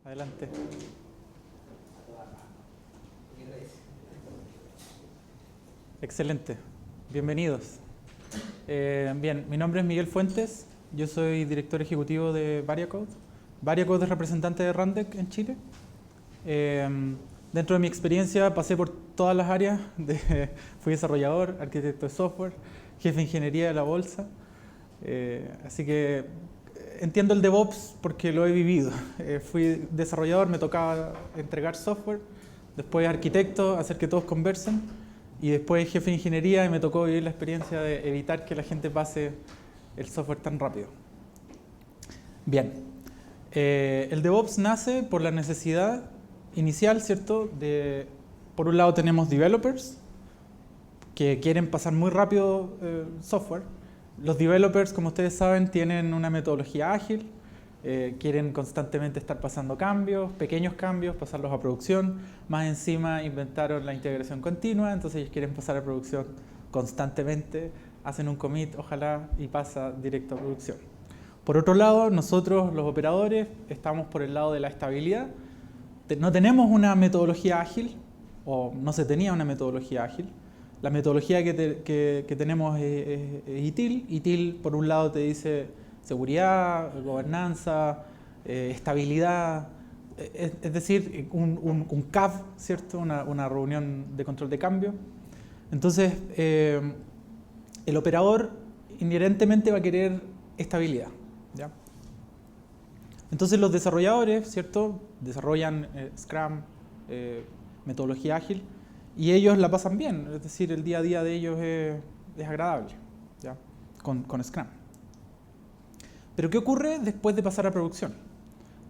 Adelante. Excelente. Bienvenidos. Bien, mi nombre es Miguel Fuentes. Yo soy director ejecutivo de Variacode. Variacode es representante de Randec en Chile. Dentro de mi experiencia pasé por todas las áreas. Fui desarrollador, arquitecto de software, jefe de ingeniería de la bolsa. Así que entiendo el DevOps porque lo he vivido. Fui desarrollador, me tocaba entregar software, después arquitecto, hacer que todos conversen, y después jefe de ingeniería y me tocó vivir la experiencia de evitar que la gente pase el software tan rápido. Bien, el DevOps nace por la necesidad inicial, ¿cierto? Por un lado tenemos developers que quieren pasar muy rápido software. Los developers, como ustedes saben, tienen una metodología ágil, quieren constantemente estar pasando cambios, pequeños cambios, pasarlos a producción. Más encima inventaron la integración continua, entonces ellos quieren pasar a producción constantemente, hacen un commit, ojalá, y pasa directo a producción. Por otro lado, nosotros, los operadores, estamos por el lado de la estabilidad. No tenemos una metodología ágil, o no se tenía una metodología ágil. La metodología que tenemos es ITIL. ITIL, por un lado, te dice seguridad, gobernanza, estabilidad, es decir, un CAV, ¿cierto? Una reunión de control de cambio. Entonces, el operador inherentemente va a querer estabilidad, ¿ya? Entonces, los desarrolladores, ¿cierto? Desarrollan Scrum, metodología ágil, y ellos la pasan bien, es decir, el día a día de ellos es agradable, ¿ya? Con Scrum. Pero ¿qué ocurre después de pasar a producción?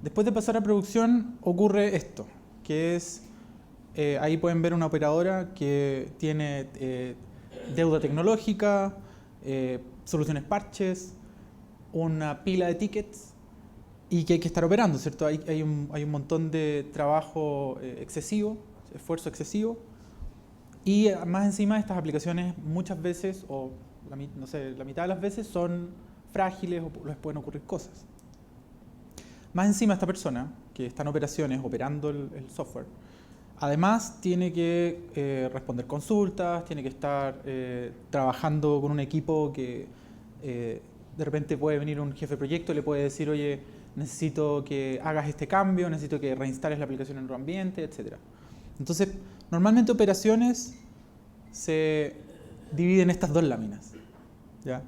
Después de pasar a producción ocurre esto, que es, ahí pueden ver una operadora que tiene deuda tecnológica, soluciones parches, una pila de tickets, y que hay que estar operando, ¿cierto? Hay un montón de trabajo excesivo, esfuerzo excesivo. Y más encima estas aplicaciones muchas veces, o no sé, la mitad de las veces son frágiles o les pueden ocurrir cosas. Más encima esta persona que está en operaciones, operando el software, además tiene que responder consultas, tiene que estar trabajando con un equipo que de repente puede venir un jefe de proyecto y le puede decir, oye, necesito que hagas este cambio, necesito que reinstales la aplicación en otro ambiente, etc. Entonces, normalmente operaciones se dividen en estas dos láminas, ¿ya?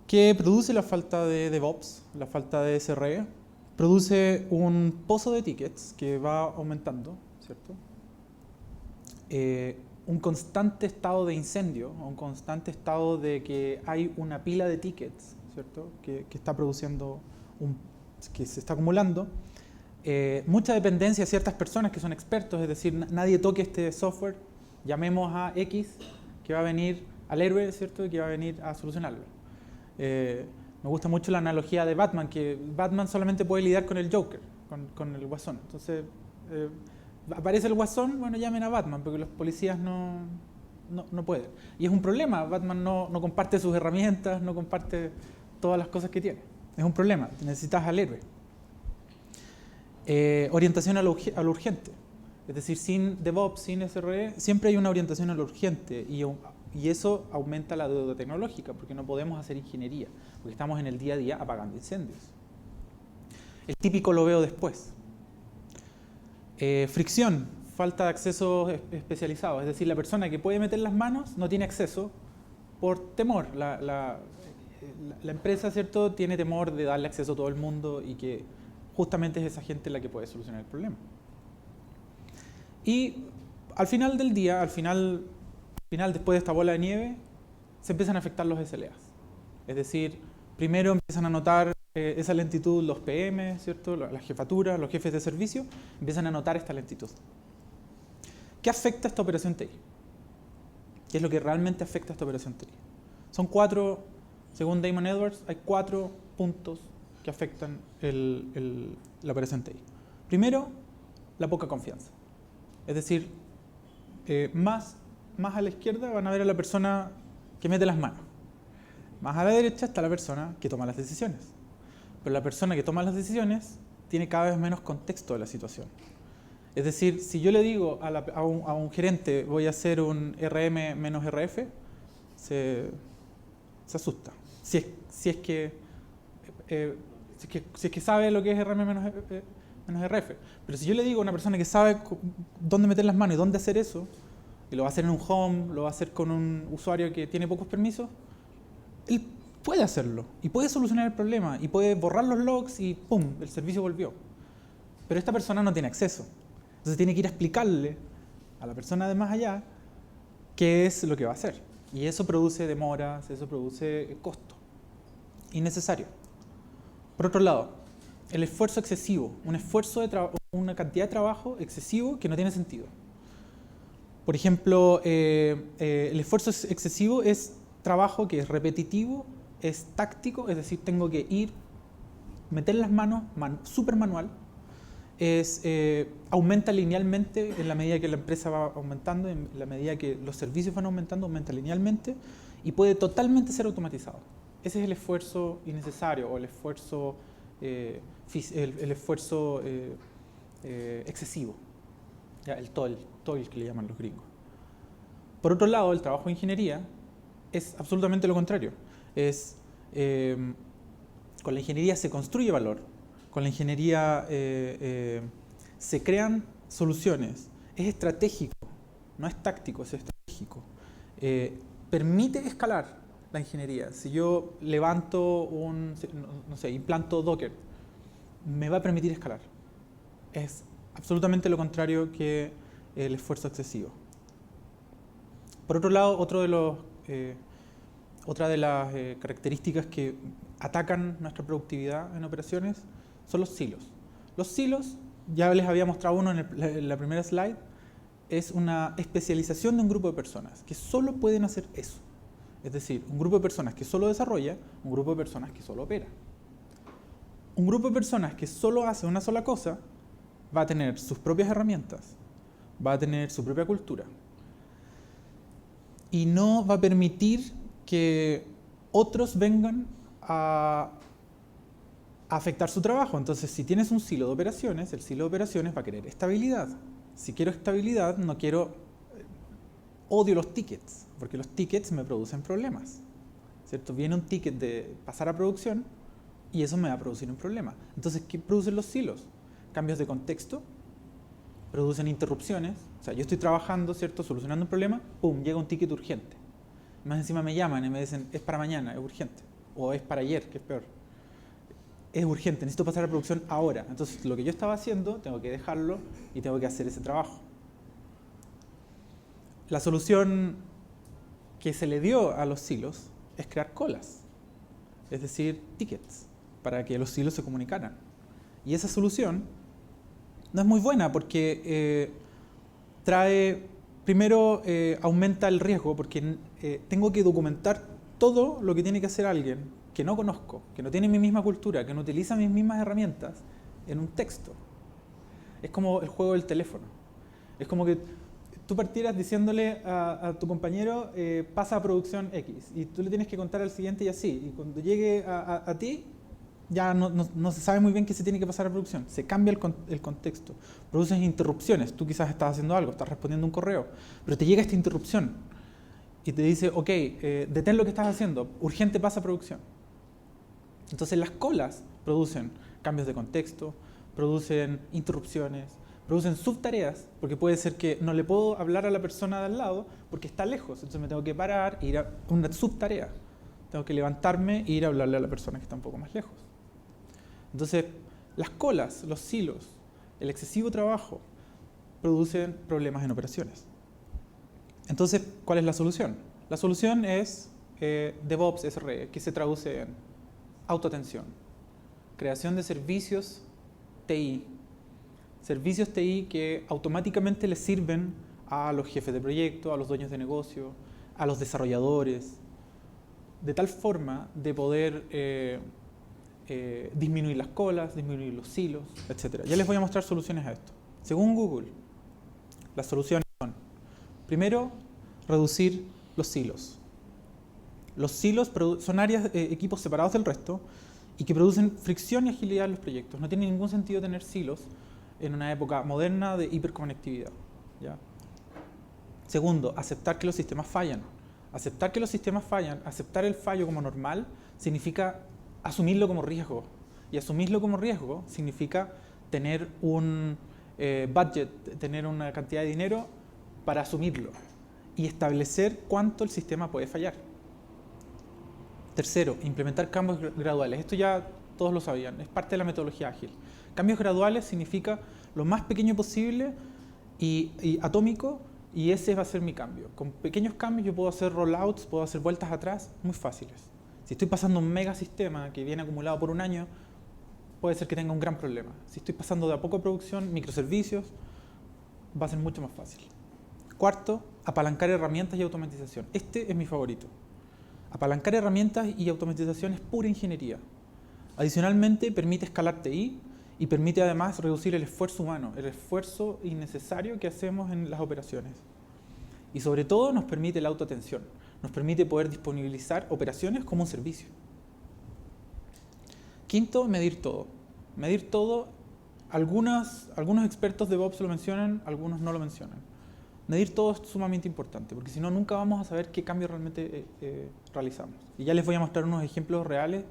¿Qué produce la falta de DevOps, la falta de SRE? Produce un pozo de tickets que va aumentando, ¿cierto? Un constante estado de incendio, un constante estado de que hay una pila de tickets, ¿cierto? Que está produciendo, que se está acumulando. Mucha dependencia de ciertas personas que son expertos, es decir, nadie toque este software, llamemos a X, que va a venir al héroe, ¿cierto? Y que va a venir a solucionarlo. Me gusta mucho la analogía de Batman, que Batman solamente puede lidiar con el Joker, con el Guasón. Entonces, aparece el Guasón, bueno, llamen a Batman, porque los policías no pueden. Y es un problema, Batman no comparte sus herramientas, no comparte todas las cosas que tiene. Es un problema, necesitas al héroe. Orientación a lo urgente, es decir, sin DevOps, sin SRE, siempre hay una orientación a lo urgente, y eso aumenta la deuda tecnológica, porque no podemos hacer ingeniería, porque estamos en el día a día apagando incendios. El típico lo veo después. Fricción, falta de acceso especializado, es decir, la persona que puede meter las manos no tiene acceso por temor. La empresa, ¿cierto?, tiene temor de darle acceso a todo el mundo, y que justamente es esa gente la que puede solucionar el problema. Y al final del día, al final después de esta bola de nieve, se empiezan a afectar los SLAs. Es decir, primero empiezan a notar esa lentitud los PM, ¿cierto? Las jefaturas, los jefes de servicio, empiezan a notar esta lentitud. ¿Qué afecta a esta operación TI? ¿Qué es lo que realmente afecta a esta operación TI? Son 4, según Damon Edwards, hay 4 puntos que afectan la operación TI. Primero, la poca confianza. Es decir, más a la izquierda van a ver a la persona que mete las manos. Más a la derecha está la persona que toma las decisiones. Pero la persona que toma las decisiones tiene cada vez menos contexto de la situación. Es decir, si yo le digo a un gerente voy a hacer un RM menos RF, se asusta. Si es que sabe lo que es RM menos RF. Pero si yo le digo a una persona que sabe dónde meter las manos y dónde hacer eso, y lo va a hacer en un home, lo va a hacer con un usuario que tiene pocos permisos, él puede hacerlo y puede solucionar el problema y puede borrar los logs y ¡pum!, el servicio volvió. Pero esta persona no tiene acceso. Entonces tiene que ir a explicarle a la persona de más allá qué es lo que va a hacer. Y eso produce demoras, eso produce costo innecesario. Por otro lado, el esfuerzo excesivo, una cantidad de trabajo excesivo que no tiene sentido. Por ejemplo, el esfuerzo excesivo es trabajo que es repetitivo, es táctico, es decir, tengo que ir, meter las manos, súper manual, aumenta linealmente en la medida que la empresa va aumentando, en la medida que los servicios van aumentando, aumenta linealmente y puede totalmente ser automatizado. Ese es el esfuerzo innecesario o el esfuerzo excesivo, ya, el toil que le llaman los gringos. Por otro lado, el trabajo de ingeniería es absolutamente lo contrario. Con la ingeniería se construye valor, con la ingeniería se crean soluciones, es estratégico, no es táctico, es estratégico. Permite escalar la ingeniería. Si yo levanto implanto Docker, me va a permitir escalar. Es absolutamente lo contrario que el esfuerzo excesivo. Por otro lado, otra de las características que atacan nuestra productividad en operaciones son los silos. Los silos, ya les había mostrado uno en la primera slide, es una especialización de un grupo de personas que solo pueden hacer eso. Es decir, un grupo de personas que solo desarrolla, un grupo de personas que solo opera. Un grupo de personas que solo hace una sola cosa va a tener sus propias herramientas, va a tener su propia cultura y no va a permitir que otros vengan a afectar su trabajo. Entonces, si tienes un silo de operaciones, el silo de operaciones va a querer estabilidad. Si quiero estabilidad, odio los tickets, porque los tickets me producen problemas, ¿cierto? Viene un ticket de pasar a producción y eso me va a producir un problema. Entonces, ¿qué producen los silos? Cambios de contexto, producen interrupciones. O sea, yo estoy trabajando, ¿cierto?, solucionando un problema, ¡pum!, llega un ticket urgente. Más encima me llaman y me dicen, es para mañana, es urgente. O es para ayer, que es peor. Es urgente, necesito pasar a producción ahora. Entonces, lo que yo estaba haciendo, tengo que dejarlo y tengo que hacer ese trabajo. La solución que se le dio a los silos es crear colas, es decir, tickets, para que los silos se comunicaran. Y esa solución no es muy buena porque primero aumenta el riesgo porque tengo que documentar todo lo que tiene que hacer alguien que no conozco, que no tiene mi misma cultura, que no utiliza mis mismas herramientas en un texto. Es como el juego del teléfono. Es como que tú partieras diciéndole a tu compañero pasa a producción X y tú le tienes que contar al siguiente y así. Y cuando llegue a ti ya no se sabe muy bien qué se tiene que pasar a producción. Se cambia el contexto. Produces interrupciones. Tú quizás estás haciendo algo, estás respondiendo un correo, pero te llega esta interrupción y te dice, ok, detén lo que estás haciendo, urgente pasa a producción. Entonces las colas producen cambios de contexto, producen interrupciones, producen subtareas, porque puede ser que no le puedo hablar a la persona de al lado porque está lejos, entonces me tengo que parar e ir a una subtarea. Tengo que levantarme e ir a hablarle a la persona que está un poco más lejos. Entonces, las colas, los silos, el excesivo trabajo producen problemas en operaciones. Entonces, ¿cuál es la solución? La solución es DevOps SRE, que se traduce en autoatención, creación de servicios TI. Servicios TI que automáticamente les sirven a los jefes de proyecto, a los dueños de negocio, a los desarrolladores, de tal forma de poder disminuir las colas, disminuir los silos, etc. Ya les voy a mostrar soluciones a esto. Según Google, las soluciones son, primero, reducir los silos. Los silos son áreas, equipos separados del resto y que producen fricción y agilidad en los proyectos. No tiene ningún sentido tener silos en una época moderna de hiperconectividad, ¿ya? Segundo, aceptar que los sistemas fallan. Aceptar que los sistemas fallan, aceptar el fallo como normal, significa asumirlo como riesgo. Y asumirlo como riesgo significa tener un budget, tener una cantidad de dinero para asumirlo y establecer cuánto el sistema puede fallar. Tercero, implementar cambios graduales. Esto ya todos lo sabían, es parte de la metodología ágil. Cambios graduales significa lo más pequeño posible y atómico, y ese va a ser mi cambio. Con pequeños cambios yo puedo hacer rollouts, puedo hacer vueltas atrás muy fáciles. Si estoy pasando un mega sistema que viene acumulado por un año, puede ser que tenga un gran problema. Si estoy pasando de a poco a producción, microservicios, va a ser mucho más fácil. Cuarto, apalancar herramientas y automatización. Este es mi favorito. Apalancar herramientas y automatización es pura ingeniería. Adicionalmente, permite escalar TI y permite además reducir el esfuerzo humano, el esfuerzo innecesario que hacemos en las operaciones. Y sobre todo nos permite la autoatención, nos permite poder disponibilizar operaciones como un servicio. Quinto, medir todo. Medir todo, algunos expertos de DevOps lo mencionan, algunos no lo mencionan. Medir todo es sumamente importante, porque si no, nunca vamos a saber qué cambio realmente realizamos. Y ya les voy a mostrar unos ejemplos reales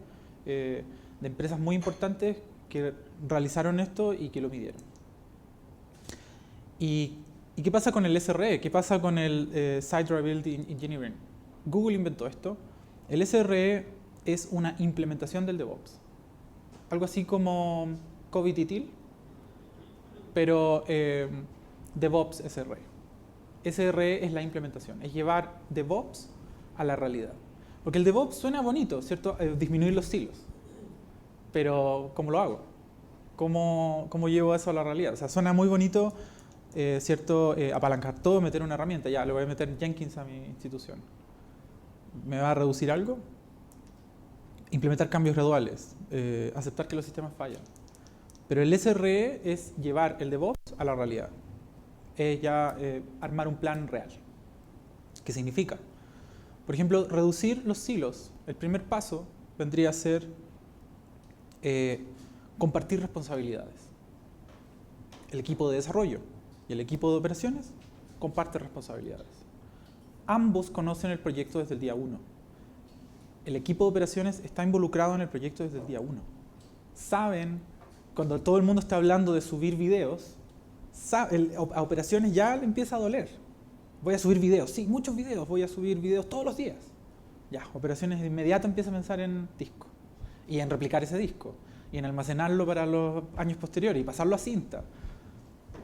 de empresas muy importantes que realizaron esto y que lo midieron. ¿Y qué pasa con el SRE? ¿Qué pasa con el Site Reliability Engineering? Google inventó esto. El SRE es una implementación del DevOps. Algo así como COVID y TIL, pero DevOps SRE. SRE es la implementación, es llevar DevOps a la realidad. Porque el DevOps suena bonito, ¿cierto? Disminuir los silos. Pero, ¿cómo lo hago? ¿Cómo llevo eso a la realidad? O sea, suena muy bonito, ¿cierto? Apalancar todo, meter una herramienta. Ya, le voy a meter Jenkins a mi institución. ¿Me va a reducir algo? Implementar cambios graduales, aceptar que los sistemas fallan. Pero el SRE es llevar el DevOps a la realidad. Es ya armar un plan real. ¿Qué significa? Por ejemplo, reducir los silos. El primer paso vendría a ser compartir responsabilidades. El equipo de desarrollo y el equipo de operaciones comparten responsabilidades. Ambos conocen el proyecto desde el día 1. El equipo de operaciones está involucrado en el proyecto desde el día 1. Saben, cuando todo el mundo está hablando de subir videos, a operaciones ya le empieza a doler. Voy a subir videos, sí, muchos videos, voy a subir videos todos los días. Ya, operaciones de inmediato empieza a pensar en disco y en replicar ese disco y en almacenarlo para los años posteriores y pasarlo a cinta.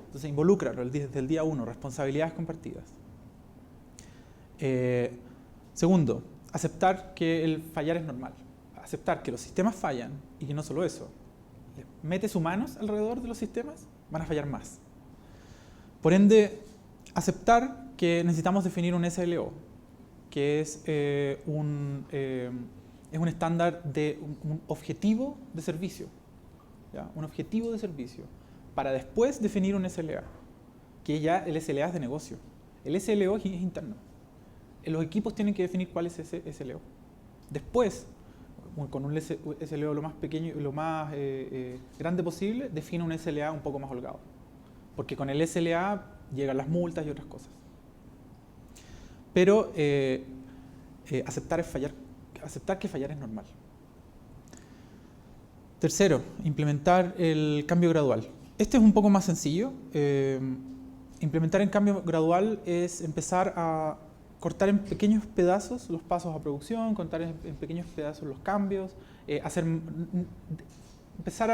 Entonces, involúcralo desde el día 1, responsabilidades compartidas. Segundo, aceptar que el fallar es normal. Aceptar que los sistemas fallan y que no solo eso. Metes humanos alrededor de los sistemas, van a fallar más. Por ende, aceptar que necesitamos definir un SLO, que es un estándar de un objetivo de servicio, ¿ya? Un objetivo de servicio, para después definir un SLA, que ya el SLA es de negocio. El SLO es interno. Los equipos tienen que definir cuál es ese SLO. Después, con un SLO lo más pequeño, lo más grande posible, define un SLA un poco más holgado. Porque con el SLA llegan las multas y otras cosas. Pero aceptar que fallar es normal. Tercero, implementar el cambio gradual. Este es un poco más sencillo. Implementar el cambio gradual es empezar a cortar en pequeños pedazos los pasos a producción, cortar en pequeños pedazos los cambios,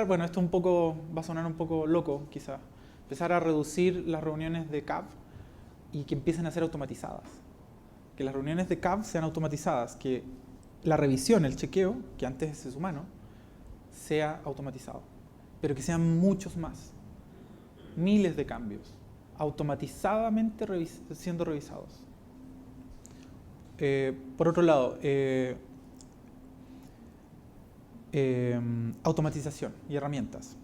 bueno, esto va a sonar un poco loco quizá, empezar a reducir las reuniones de CAB y que empiecen a ser automatizadas. Que las reuniones de CAB sean automatizadas, que la revisión, el chequeo, que antes es humano, sea automatizado, pero que sean muchos más, miles de cambios, automatizadamente siendo revisados. Por otro lado, automatización y herramientas.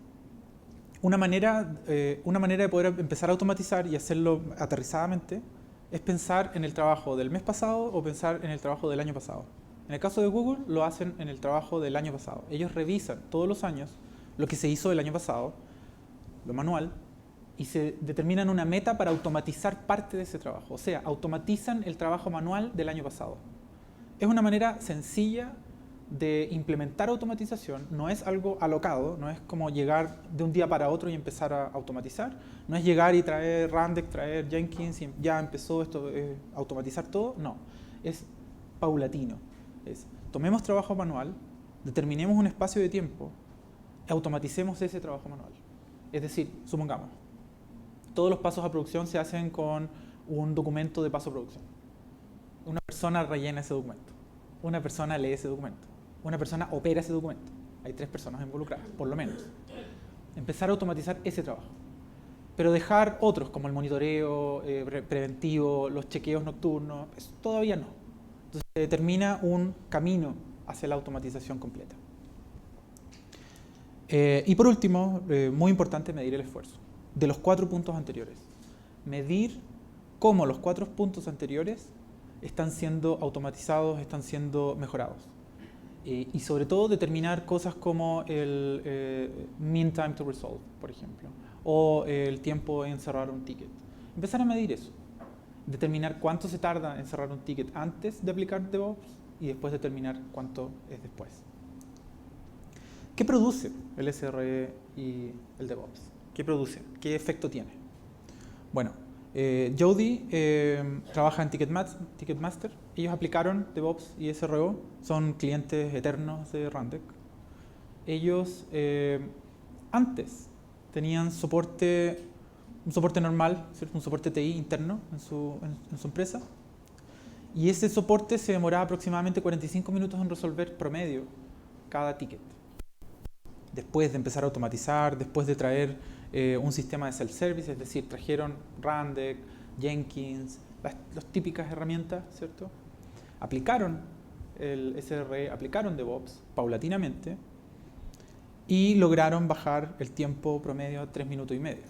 Una manera de poder empezar a automatizar y hacerlo aterrizadamente es pensar en el trabajo del mes pasado o pensar en el trabajo del año pasado. En el caso de Google, lo hacen en el trabajo del año pasado. Ellos revisan todos los años lo que se hizo el año pasado, lo manual, y se determinan una meta para automatizar parte de ese trabajo. O sea, automatizan el trabajo manual del año pasado. Es una manera sencilla de implementar automatización, no es algo alocado, no es como llegar de un día para otro y empezar a automatizar, no es llegar y traer Rundeck, traer Jenkins y ya empezó esto, automatizar todo, no, es paulatino. Tomemos trabajo manual, determinemos un espacio de tiempo y automaticemos ese trabajo manual. Es decir, supongamos, todos los pasos a producción se hacen con un documento de paso a producción. Una persona rellena ese documento, una persona lee ese documento, una persona opera ese documento. Hay 3 personas involucradas, por lo menos. Empezar a automatizar ese trabajo. Pero dejar otros, como el monitoreo preventivo, los chequeos nocturnos, eso todavía no. Entonces se determina un camino hacia la automatización completa. Y por último, muy importante, medir el esfuerzo. De los 4 puntos anteriores. Medir cómo los 4 puntos anteriores están siendo automatizados, están siendo mejorados. Y sobre todo determinar cosas como el mean time to resolve, por ejemplo, o el tiempo en cerrar un ticket. Empezar a medir eso. Determinar cuánto se tarda en cerrar un ticket antes de aplicar DevOps y después determinar cuánto es después. ¿Qué produce el SRE y el DevOps? ¿Qué produce? ¿Qué efecto tiene? Bueno, Jody trabaja en Ticketmaster. Ellos aplicaron DevOps y SRO. Son clientes eternos de Rundeck. Ellos antes tenían un soporte normal, ¿cierto? Un soporte TI interno en su empresa. Y ese soporte se demoraba aproximadamente 45 minutos en resolver promedio cada ticket. Después de empezar a automatizar, después de traer un sistema de self-service, es decir, trajeron Rundeck, Jenkins, las típicas herramientas, ¿cierto? Aplicaron el SRE, aplicaron DevOps paulatinamente y lograron bajar el tiempo promedio a 3 minutos y medio.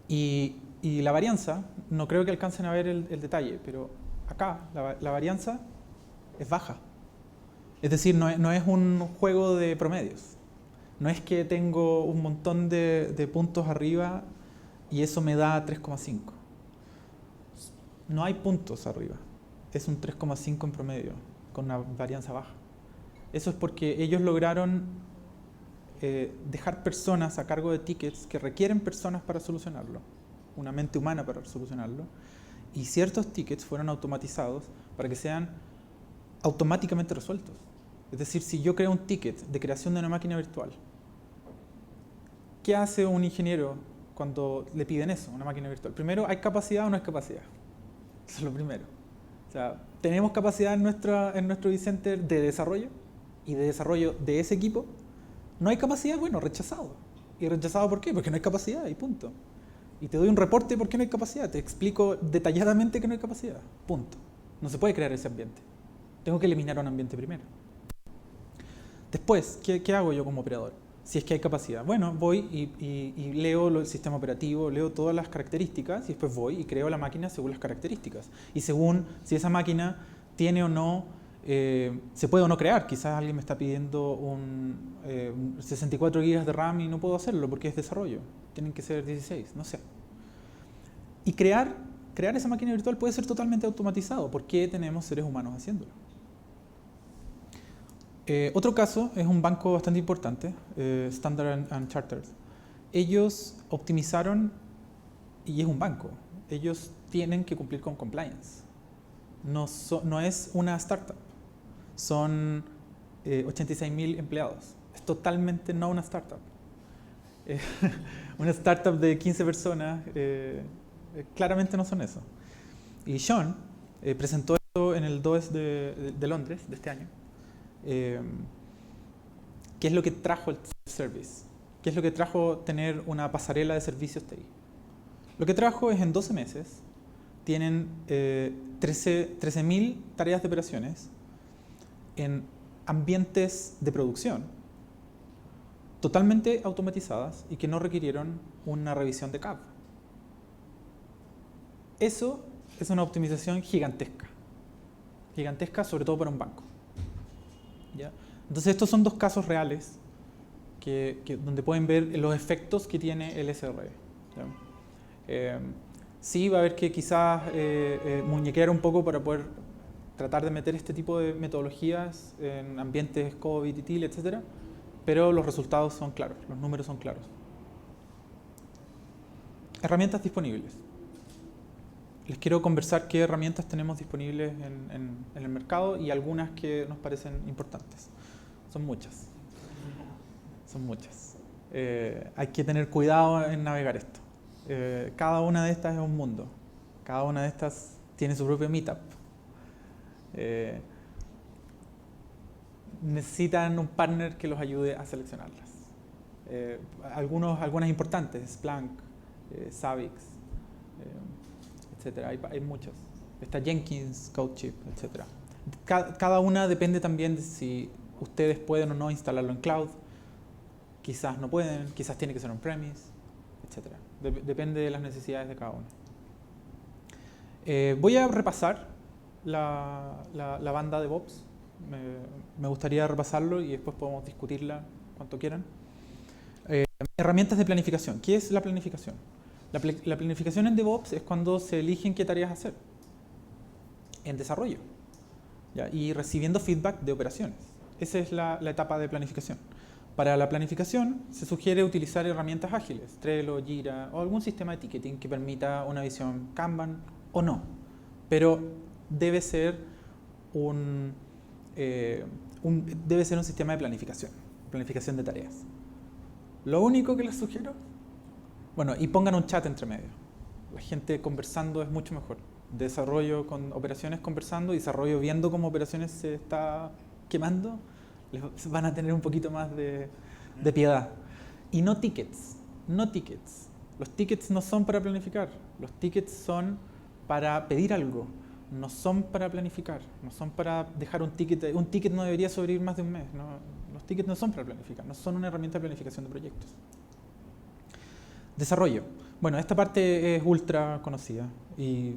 Y la varianza, no creo que alcancen a ver el detalle, pero acá la varianza es baja. Es decir, no es un juego de promedios. No es que tengo un montón de puntos arriba y eso me da 3,5. No hay puntos arriba. Es un 3,5 en promedio, con una varianza baja. Eso es porque ellos lograron dejar personas a cargo de tickets que requieren personas para solucionarlo, una mente humana para solucionarlo, y ciertos tickets fueron automatizados para que sean automáticamente resueltos. Es decir, si yo creo un ticket de creación de una máquina virtual, ¿qué hace un ingeniero cuando le piden eso, una máquina virtual? Primero, ¿hay capacidad o no hay capacidad? Eso es lo primero. O sea, ¿tenemos capacidad en nuestro vCenter de desarrollo y de desarrollo de ese equipo? ¿No hay capacidad? Bueno, rechazado. ¿Y rechazado por qué? Porque no hay capacidad y punto. Y te doy un reporte por qué no hay capacidad. Te explico detalladamente que no hay capacidad. Punto. No se puede crear ese ambiente. Tengo que eliminar un ambiente primero. Después, ¿qué hago yo como operador? Si es que hay capacidad. Bueno, voy y leo el sistema operativo, leo todas las características y después voy y creo la máquina según las características. Y según si esa máquina tiene o no, se puede o no crear. Quizás alguien me está pidiendo 64 GB de RAM y no puedo hacerlo porque es desarrollo. Tienen que ser 16, no sé. Y crear esa máquina virtual puede ser totalmente automatizado. ¿Por qué tenemos seres humanos haciéndolo? Otro caso es un banco bastante importante, Standard & Chartered. Ellos optimizaron, y es un banco, ellos tienen que cumplir con compliance. No es una startup, son 86.000 empleados. Es totalmente no una startup. Una startup de 15 personas, claramente no son eso. Y Sean presentó esto en el DOES de Londres de este año. ¿Qué es lo que trajo el service? ¿Qué es lo que trajo tener una pasarela de servicios TI? Lo que trajo es en 12 meses, tienen 13.000 tareas de operaciones en ambientes de producción totalmente automatizadas y que no requirieron una revisión de CAP. Eso es una optimización gigantesca. gigantesca, sobre todo para un banco. ¿Ya? Entonces estos son dos casos reales donde pueden ver los efectos que tiene el SRE. Sí va a haber que quizás muñequear un poco para poder tratar de meter este tipo de metodologías en ambientes COVID, ITIL, etc. Pero los resultados son claros, los números son claros. Herramientas disponibles. Les quiero conversar qué herramientas tenemos disponibles en el mercado y algunas que nos parecen importantes. Son muchas. Son muchas. Hay que tener cuidado en navegar esto. Cada una de estas es un mundo. Cada una de estas tiene su propio meetup. Necesitan un partner que los ayude a seleccionarlas. Algunas importantes, Splunk, Zabbix, etc. Hay muchas. Está Jenkins, CodeShip, etc. Cada una depende también de si ustedes pueden o no instalarlo en cloud. Quizás no pueden, quizás tiene que ser on-premise, etc. Depende de las necesidades de cada uno. Voy a repasar la banda de DevOps. Me gustaría repasarlo y después podemos discutirla cuanto quieran. Herramientas de planificación. ¿Qué es la planificación? La planificación en DevOps es cuando se eligen qué tareas hacer en desarrollo, ¿ya? Y recibiendo feedback de operaciones. Esa es la etapa de planificación. Para la planificación se sugiere utilizar herramientas ágiles, Trello, Jira o algún sistema de ticketing que permita una visión Kanban o no. Pero debe ser un sistema de planificación de tareas. Lo único que les sugiero, bueno, y pongan un chat entre medio. La gente conversando es mucho mejor. Desarrollo con operaciones conversando y desarrollo viendo cómo operaciones se está quemando, van a tener un poquito más de piedad. Y no tickets, no tickets. Los tickets no son para planificar, los tickets son para pedir algo, no son para planificar, no son para dejar un ticket. Un ticket no debería sobrevivir más de un mes. ¿No? Los tickets no son para planificar, no son una herramienta de planificación de proyectos. Desarrollo. Bueno, esta parte es ultra conocida y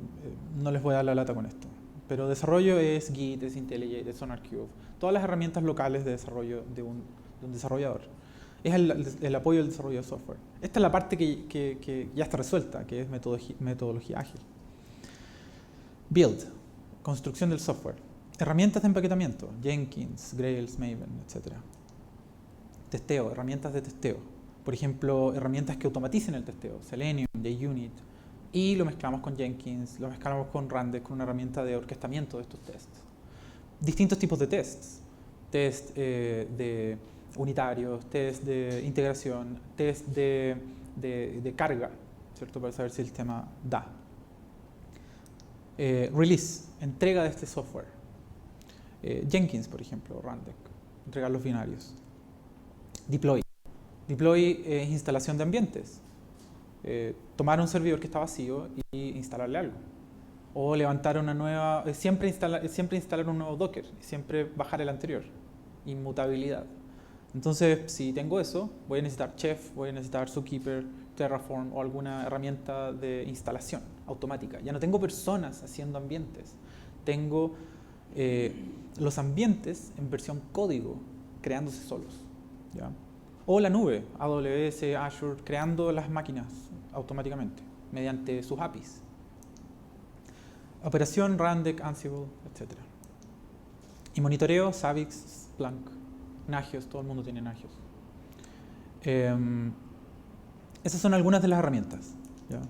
no les voy a dar la lata con esto. Pero desarrollo es Git, es IntelliJ, es SonarQube. Todas las herramientas locales de desarrollo de un desarrollador. Es el apoyo del desarrollo de software. Esta es la parte que ya está resuelta, que es metodología ágil. Build, construcción del software. Herramientas de empaquetamiento, Jenkins, Grails, Maven, etc. Testeo, herramientas de testeo. Por ejemplo, herramientas que automaticen el testeo, Selenium, JUnit. Y lo mezclamos con Jenkins, lo mezclamos con Rundeck, con una herramienta de orquestamiento de estos tests. Distintos tipos de tests. Test de unitarios, test de integración, test de carga, ¿cierto? Para saber si el sistema da. Release, entrega de este software. Jenkins, por ejemplo, Rundeck, entregar los binarios. Deploy. Deploy es instalación de ambientes. Tomar un servidor que está vacío y instalarle algo. O levantar una nueva, siempre instalar un nuevo Docker, siempre bajar el anterior. Inmutabilidad. Entonces, si tengo eso, voy a necesitar Chef, voy a necesitar Zookeeper, Terraform o alguna herramienta de instalación automática. Ya no tengo personas haciendo ambientes. Tengo los ambientes en versión código, creándose solos. ¿Ya? O la nube, AWS, Azure, creando las máquinas automáticamente mediante sus APIs. Operación, Rundeck, Ansible, etc. Y monitoreo, Zabbix, Splunk, Nagios, todo el mundo tiene Nagios. Esas son algunas de las herramientas. ¿Ya?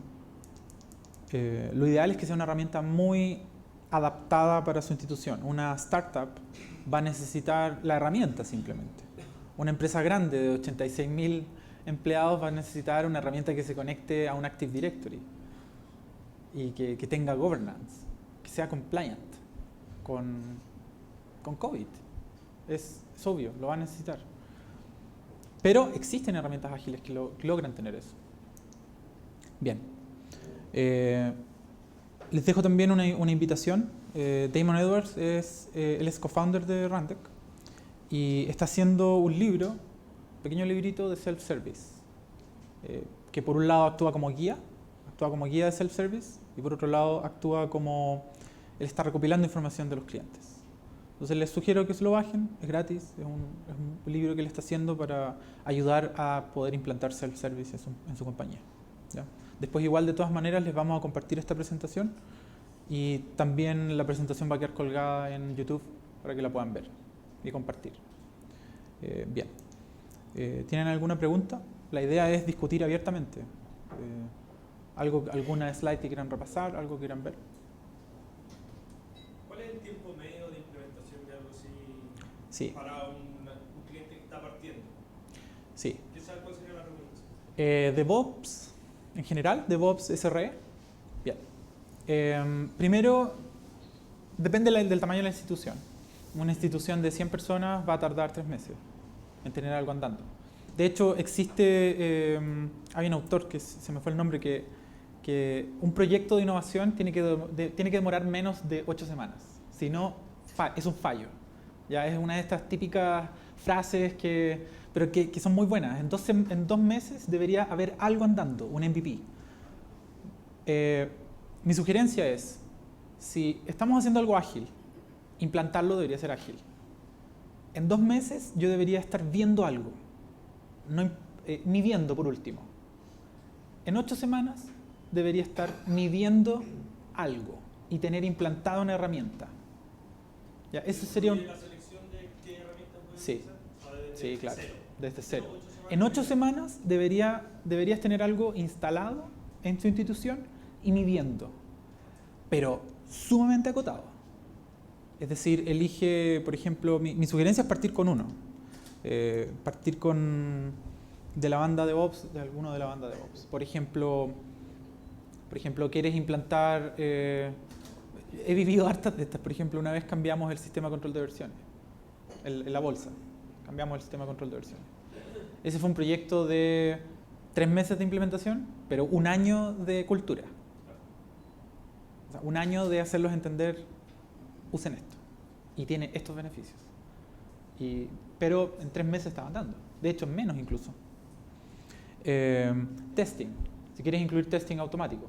Lo ideal es que sea una herramienta muy adaptada para su institución. Una startup va a necesitar la herramienta simplemente. Una empresa grande de 86.000 empleados va a necesitar una herramienta que se conecte a un Active Directory y que tenga governance, que sea compliant con COVID. Es obvio, lo va a necesitar. Pero existen herramientas ágiles que logran tener eso. Bien. Les dejo también una invitación. Damon Edwards él es co-founder de Rundeck y está haciendo un libro, un pequeño librito de self-service, que por un lado actúa como guía de self-service y por otro lado actúa como él está recopilando información de los clientes. Entonces les sugiero que se lo bajen, es gratis, es un libro que él está haciendo para ayudar a poder implantar self-service en su compañía. ¿Ya? Después igual de todas maneras les vamos a compartir esta presentación y también la presentación va a quedar colgada en YouTube para que la puedan ver y compartir. Bien. ¿Tienen alguna pregunta? La idea es discutir abiertamente. ¿Alguna slide que quieran repasar? ¿Algo que quieran ver? ¿Cuál es el tiempo medio de implementación de algo así Sí. para un cliente que está partiendo? Sí. ¿Cuál sería la recomendación? DevOps, en general, DevOps SRE. Bien. Primero, depende del tamaño de la institución. Una institución de 100 personas va a tardar 3 meses en tener algo andando. De hecho, hay un autor, que se me fue el nombre, que un proyecto de innovación tiene que demorar menos de 8 semanas. Si no, es un fallo. Ya es una de estas típicas frases pero que son muy buenas. En 2 meses debería haber algo andando, un MVP. Mi sugerencia es, si estamos haciendo algo ágil, implantarlo debería ser ágil. En 2 meses yo debería estar viendo algo, midiendo por último. En 8 semanas debería estar midiendo algo y tener implantada una herramienta. Ya, eso sería ¿La selección de qué herramientas puedes Sí, usar? sí, claro, Cero. desde cero. 8 semanas. En 8 semanas deberías tener algo instalado en tu institución y midiendo, pero sumamente acotado. Es decir, elige, por ejemplo, mi sugerencia es partir con uno. Partir de la banda DevOps, de alguno de la banda DevOps. Por ejemplo, quieres implantar... he vivido hartas de estas. Por ejemplo, una vez cambiamos el sistema de control de versiones. En la bolsa. Cambiamos el sistema de control de versiones. Ese fue un proyecto de 3 meses de implementación, pero 1 año de cultura. O sea, 1 año de hacerlos entender, usen esto. Y tiene estos beneficios. Pero en 3 meses estaban dando. De hecho, menos incluso. Testing. Si quieres incluir testing automático.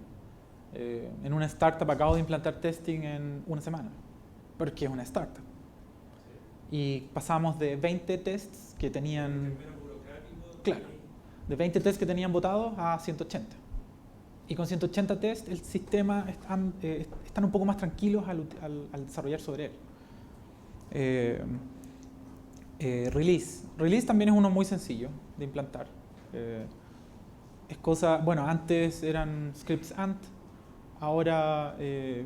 En una startup acabo de implantar testing en 1 semana. Porque es una startup. Y pasamos de 20 tests que tenían... Claro. De 20 tests que tenían votados a 180. Y con 180 tests el sistema están un poco más tranquilos al desarrollar sobre él. Release. Release también es uno muy sencillo de implantar. Antes eran scripts Ant, ahora te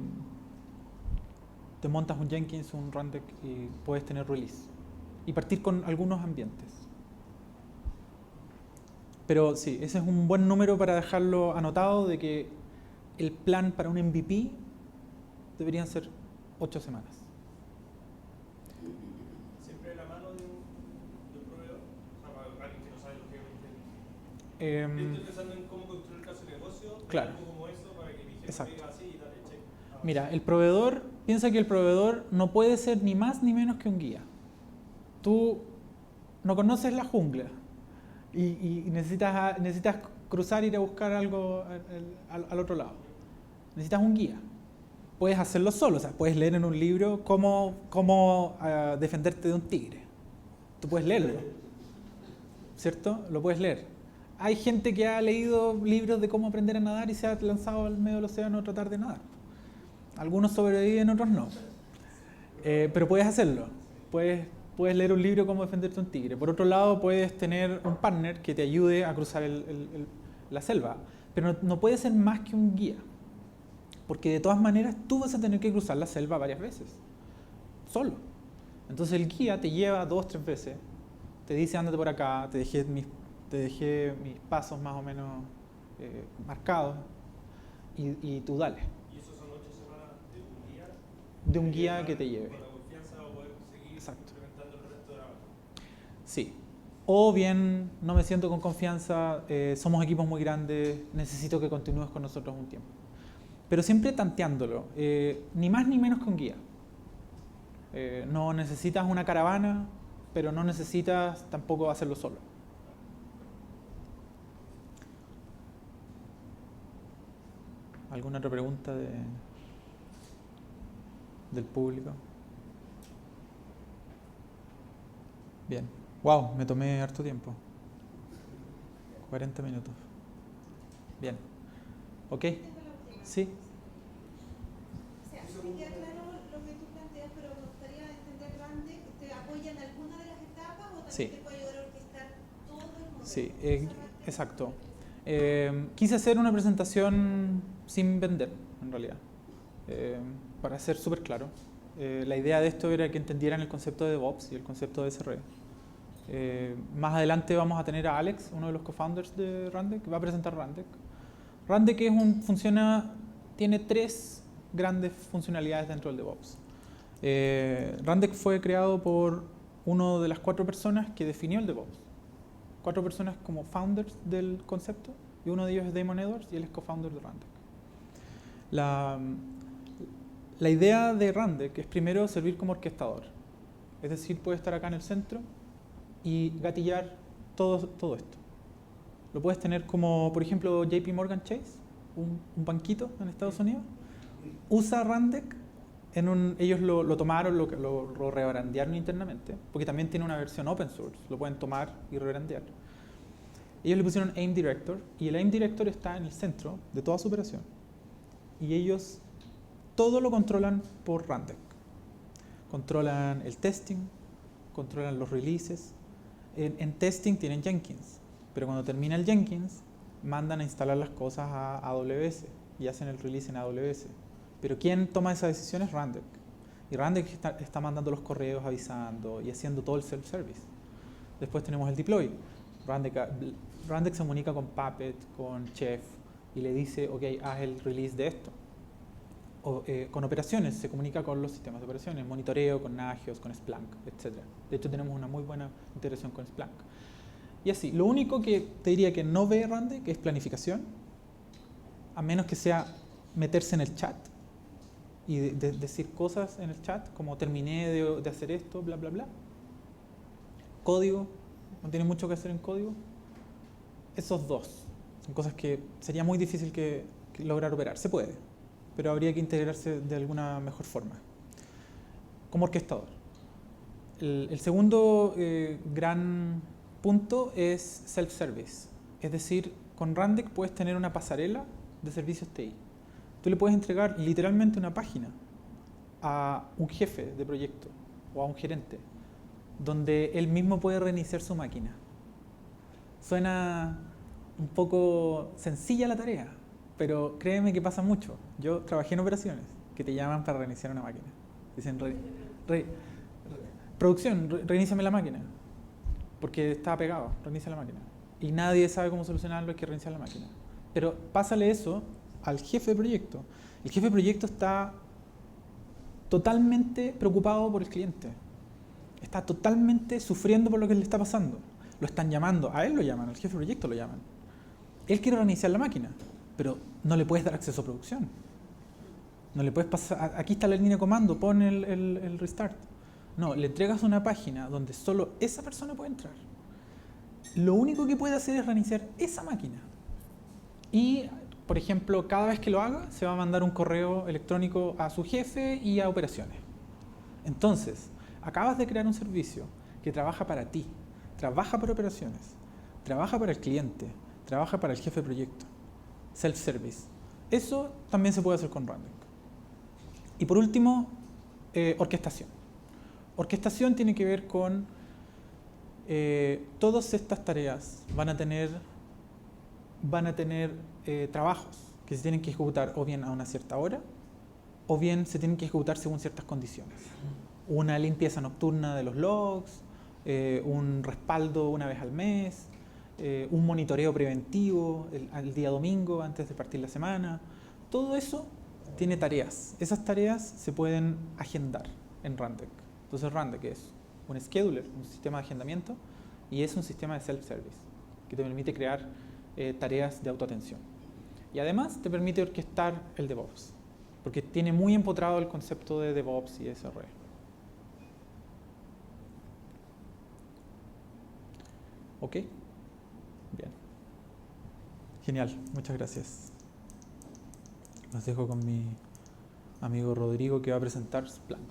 montas un Jenkins, un Rundeck y puedes tener release. Y partir con algunos ambientes. Pero sí, ese es un buen número para dejarlo anotado de que el plan para un MVP deberían ser 8 semanas. ¿Siempre de la mano de un proveedor? O sea, para alguien que no sabe lógicamente. Estoy pensando en cómo construir el caso de negocio, Claro. algo como eso, para que mi jefe Exacto. diga así y dale check. Mira, piensa que el proveedor no puede ser ni más ni menos que un guía. Tú no conoces la jungla y necesitas cruzar, ir a buscar algo al otro lado. Necesitas un guía. Puedes hacerlo solo, o sea, puedes leer en un libro cómo defenderte de un tigre. Tú puedes leerlo, ¿cierto? Lo puedes leer. Hay gente que ha leído libros de cómo aprender a nadar y se ha lanzado al medio del océano a tratar de nadar. Algunos sobreviven, otros no. Pero puedes hacerlo. Puedes leer un libro cómo defenderte de un tigre. Por otro lado, puedes tener un partner que te ayude a cruzar la selva. Pero no puede ser más que un guía. Porque de todas maneras tú vas a tener que cruzar la selva varias veces. Solo. Entonces el guía te lleva 2, 3 veces. Te dice, ándate por acá, te dejé mis pasos más o menos marcados. Y tú dale. ¿Y eso son 8 semanas De un guía que te lleve. Con la confianza o poder seguir Exacto. implementando el resto de la... Sí. O bien, no me siento con confianza, somos equipos muy grandes, necesito que continúes con nosotros un tiempo. Pero siempre tanteándolo, ni más ni menos que un guía. No necesitas una caravana, pero no necesitas tampoco hacerlo solo. ¿Alguna otra pregunta? del público. Bien. Wow, me tomé harto tiempo. 40 minutos. Bien. ¿Ok? Sí. O sea, me queda claro lo que tú planteas, pero me gustaría entender, Randeck, ¿te apoya en alguna de las etapas o también Sí. te puede ayudar a orquestar todo el modelo? Sí, Esa parte exacto. Quise hacer una presentación sin vender, en realidad, para ser súper claro. La idea de esto era que entendieran el concepto de DevOps y el concepto de SRE. Más adelante vamos a tener a Alex, uno de los co-founders de Randeck, que va a presentar Randeck. Randeck tiene 3 grandes funcionalidades dentro del DevOps. Randeck fue creado por una de las 4 personas que definió el DevOps. 4 personas como founders del concepto, y uno de ellos es Damon Edwards y él es co-founder de Randeck. La idea de Randeck es primero servir como orquestador, es decir, puede estar acá en el centro y gatillar todo esto. Lo puedes tener como, por ejemplo, JP Morgan Chase, un banquito en Estados Unidos, usa Randeck. Ellos lo tomaron, lo rebrandearon internamente, porque también tiene una versión open source, lo pueden tomar y rebrandear. Ellos le pusieron AIM Director, y el AIM Director está en el centro de toda su operación. Y ellos todo lo controlan por Randeck. Controlan el testing, controlan los releases. En testing tienen Jenkins, pero cuando termina el Jenkins, mandan a instalar las cosas a AWS y hacen el release en AWS. Pero ¿quién toma esa decisión? Es Randeck. Y Randeck está mandando los correos, avisando y haciendo todo el self-service. Después tenemos el deploy. Randeck se comunica con Puppet, con Chef, y le dice, ok, haz el release de esto. Con operaciones, se comunica con los sistemas de operaciones, monitoreo, con Nagios, con Splunk, etc. De hecho, tenemos una muy buena integración con Splunk. Y así, lo único que te diría que no ve Randeck es planificación, a menos que sea meterse en el chat y decir cosas en el chat, como terminé de hacer esto, bla, bla, bla. Código, no tiene mucho que hacer en código. Esos 2 son cosas que sería muy difícil que lograr operar. Se puede, pero habría que integrarse de alguna mejor forma. Como orquestador. El segundo gran punto es self-service. Es decir, con Randeck puedes tener una pasarela de servicios TI. Tú le puedes entregar literalmente una página a un jefe de proyecto o a un gerente, donde él mismo puede reiniciar su máquina. Suena un poco sencilla la tarea, pero créeme que pasa mucho. Yo trabajé en operaciones que te llaman para reiniciar una máquina. Dicen, producción, reiníciame la máquina, porque estaba pegado, reinicia la máquina. Y nadie sabe cómo solucionarlo, hay que reiniciar la máquina. Pero pásale eso al jefe de proyecto. El jefe de proyecto está totalmente preocupado por el cliente. Está totalmente sufriendo por lo que le está pasando. Lo están llamando, a él lo llaman, al jefe de proyecto lo llaman. Él quiere reiniciar la máquina, pero no le puedes dar acceso a producción. No le puedes pasar, aquí está la línea de comando, pon el restart. No, le entregas una página donde solo esa persona puede entrar. Lo único que puede hacer es reiniciar esa máquina. Y, por ejemplo, cada vez que lo haga, se va a mandar un correo electrónico a su jefe y a operaciones. Entonces, acabas de crear un servicio que trabaja para ti, trabaja para operaciones, trabaja para el cliente, trabaja para el jefe de proyecto. Self-service. Eso también se puede hacer con Randeck. Y por último, orquestación. Orquestación tiene que ver con todas estas tareas van a tener trabajos que se tienen que ejecutar o bien a una cierta hora o bien se tienen que ejecutar según ciertas condiciones. Una limpieza nocturna de los logs, un respaldo una vez al mes, un monitoreo preventivo el día domingo antes de partir la semana. Todo eso tiene tareas. Esas tareas se pueden agendar en Randeck. Entonces Randeck es un scheduler, un sistema de agendamiento, y es un sistema de self-service que te permite crear tareas de autoatención. Y además te permite orquestar el DevOps, porque tiene muy empotrado el concepto de DevOps y SRE. ¿Ok? Bien. Genial, muchas gracias. Los dejo con mi amigo Rodrigo, que va a presentar Splunk.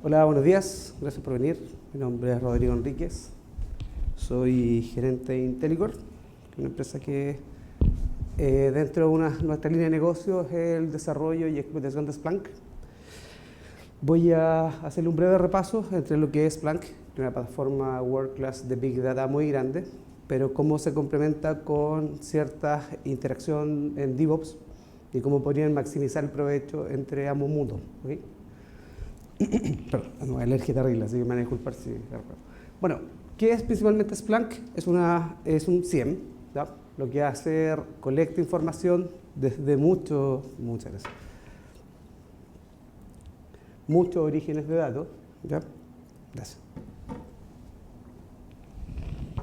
Hola, buenos días, gracias por venir. Mi nombre es Rodrigo Enríquez, soy gerente de Intellicor, una empresa que dentro de nuestra línea de negocio es el desarrollo y explotación de Splunk. Voy a hacerle un breve repaso entre lo que es Splunk, que es una plataforma world class de Big Data muy grande, pero cómo se complementa con cierta interacción en DevOps y cómo podrían maximizar el provecho entre ambos mundos. ¿Okay? Perdón, no, alergia terrible, así que me van a disculpar si... Bueno, ¿qué es principalmente Splunk? Es un SIEM, ¿ya? Lo que hace colecta información desde muchos orígenes de datos, ¿ya? Gracias.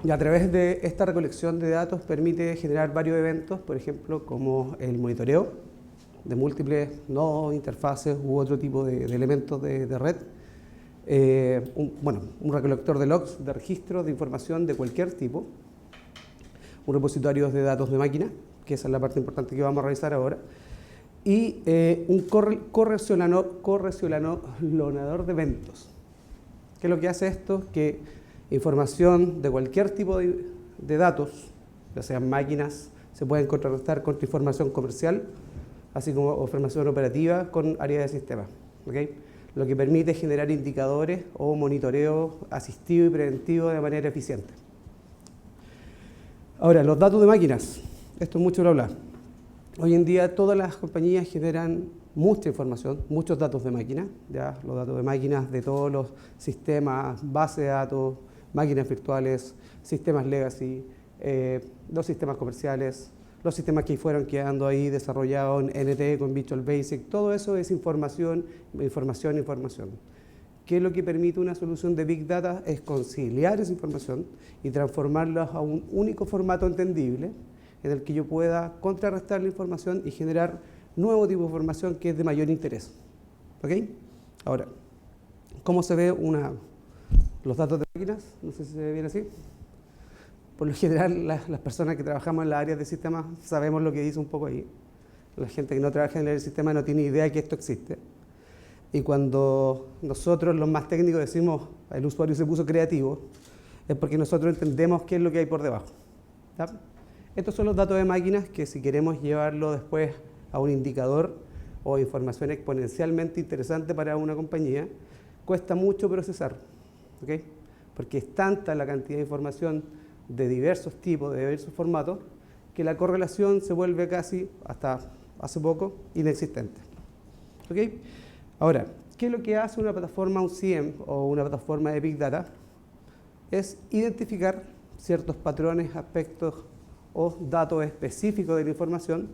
Y a través de esta recolección de datos permite generar varios eventos, por ejemplo, como el monitoreo de múltiples nodos, interfaces u otro tipo de elementos de red. Un recolector de logs, de registros, de información de cualquier tipo. Un repositorio de datos de máquina, que esa es la parte importante que vamos a revisar ahora. Y un correlacionador de eventos. ¿Qué es lo que hace esto? Que información de cualquier tipo de datos, ya sean máquinas, se pueden contrarrestar contra información comercial, así como información operativa con área de sistema. ¿Okay? Lo que permite generar indicadores o monitoreo asistido y preventivo de manera eficiente. Ahora, los datos de máquinas. Esto es mucho lo hablar. Hoy en día todas las compañías generan mucha información, muchos datos de máquina, ya los datos de máquinas de todos los sistemas, bases de datos, máquinas virtuales, sistemas legacy, los sistemas comerciales, los sistemas que fueron quedando ahí desarrollados en NT con Visual Basic, todo eso es información. ¿Qué es lo que permite una solución de Big Data? Es conciliar esa información y transformarla a un único formato entendible en el que yo pueda contrarrestar la información y generar nuevo tipo de información que es de mayor interés. ¿Ok? Ahora, ¿cómo se ve los datos de máquinas? No sé si se ve bien así. Por lo general, las personas que trabajamos en las áreas de sistemas sabemos lo que dice un poco ahí. La gente que no trabaja en el área de sistemas no tiene idea de que esto existe. Y cuando nosotros, los más técnicos, decimos el usuario se puso creativo, es porque nosotros entendemos qué es lo que hay por debajo. ¿Ya? Estos son los datos de máquinas que, si queremos llevarlo después a un indicador o información exponencialmente interesante para una compañía, cuesta mucho procesar. ¿Okay? Porque es tanta la cantidad de información de diversos tipos, de diversos formatos, que la correlación se vuelve casi, hasta hace poco, inexistente. ¿Okay? Ahora, ¿qué es lo que hace una plataforma, un SIEM o una plataforma de Big Data? Es identificar ciertos patrones, aspectos o datos específicos de la información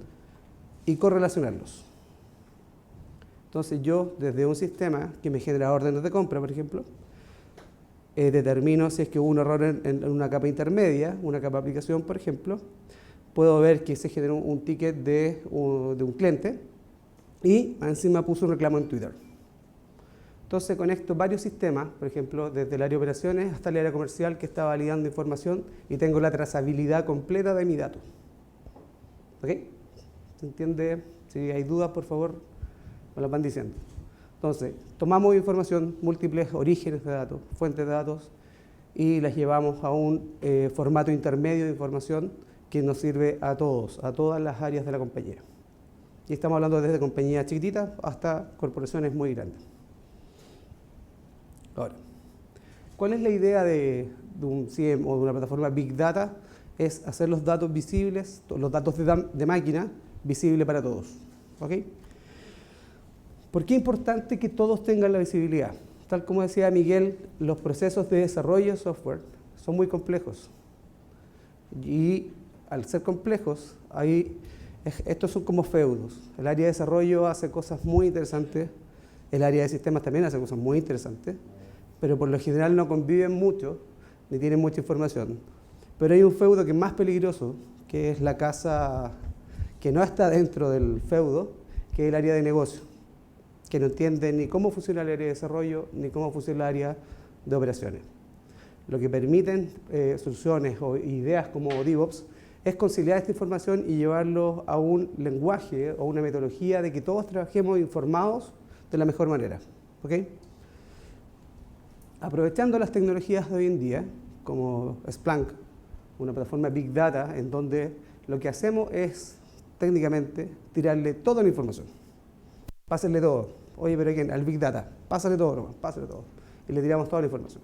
y correlacionarlos. Entonces yo, desde un sistema que me genera órdenes de compra, por ejemplo, determino si es que hubo un error en una capa intermedia, una capa de aplicación, por ejemplo. Puedo ver que se generó un ticket de un cliente y encima puso un reclamo en Twitter. Entonces conecto varios sistemas, por ejemplo, desde el área de operaciones hasta el área comercial que está validando información y tengo la trazabilidad completa de mi dato. ¿Ok? ¿Se entiende? Si hay dudas, por favor, me las van diciendo. Entonces, tomamos información, múltiples orígenes de datos, fuentes de datos, y las llevamos a un formato intermedio de información que nos sirve a todos, a todas las áreas de la compañía. Y estamos hablando desde compañías chiquititas hasta corporaciones muy grandes. Ahora, ¿cuál es la idea de un SIEM o de una plataforma Big Data? Es hacer los datos visibles, los datos de máquina, visibles para todos. ¿Ok? ¿Por qué es importante que todos tengan la visibilidad? Tal como decía Miguel, los procesos de desarrollo de software son muy complejos. Y al ser complejos, estos son como feudos. El área de desarrollo hace cosas muy interesantes, el área de sistemas también hace cosas muy interesantes, pero por lo general no conviven mucho, ni tienen mucha información. Pero hay un feudo que es más peligroso, que es la casa que no está dentro del feudo, que es el área de negocio, que no entiende ni cómo funciona el área de desarrollo, ni cómo funciona el área de operaciones. lo que permiten soluciones o ideas como DevOps es conciliar esta información y llevarlo a un lenguaje o una metodología de que todos trabajemos informados de la mejor manera. ¿Okay? Aprovechando las tecnologías de hoy en día, como Splunk, una plataforma Big Data, en donde lo que hacemos es técnicamente tirarle toda la información. Pásenle todo. Oye, pero ¿quién? Al Big Data. Pásale todo nomás, pásale todo. Y le tiramos toda la información.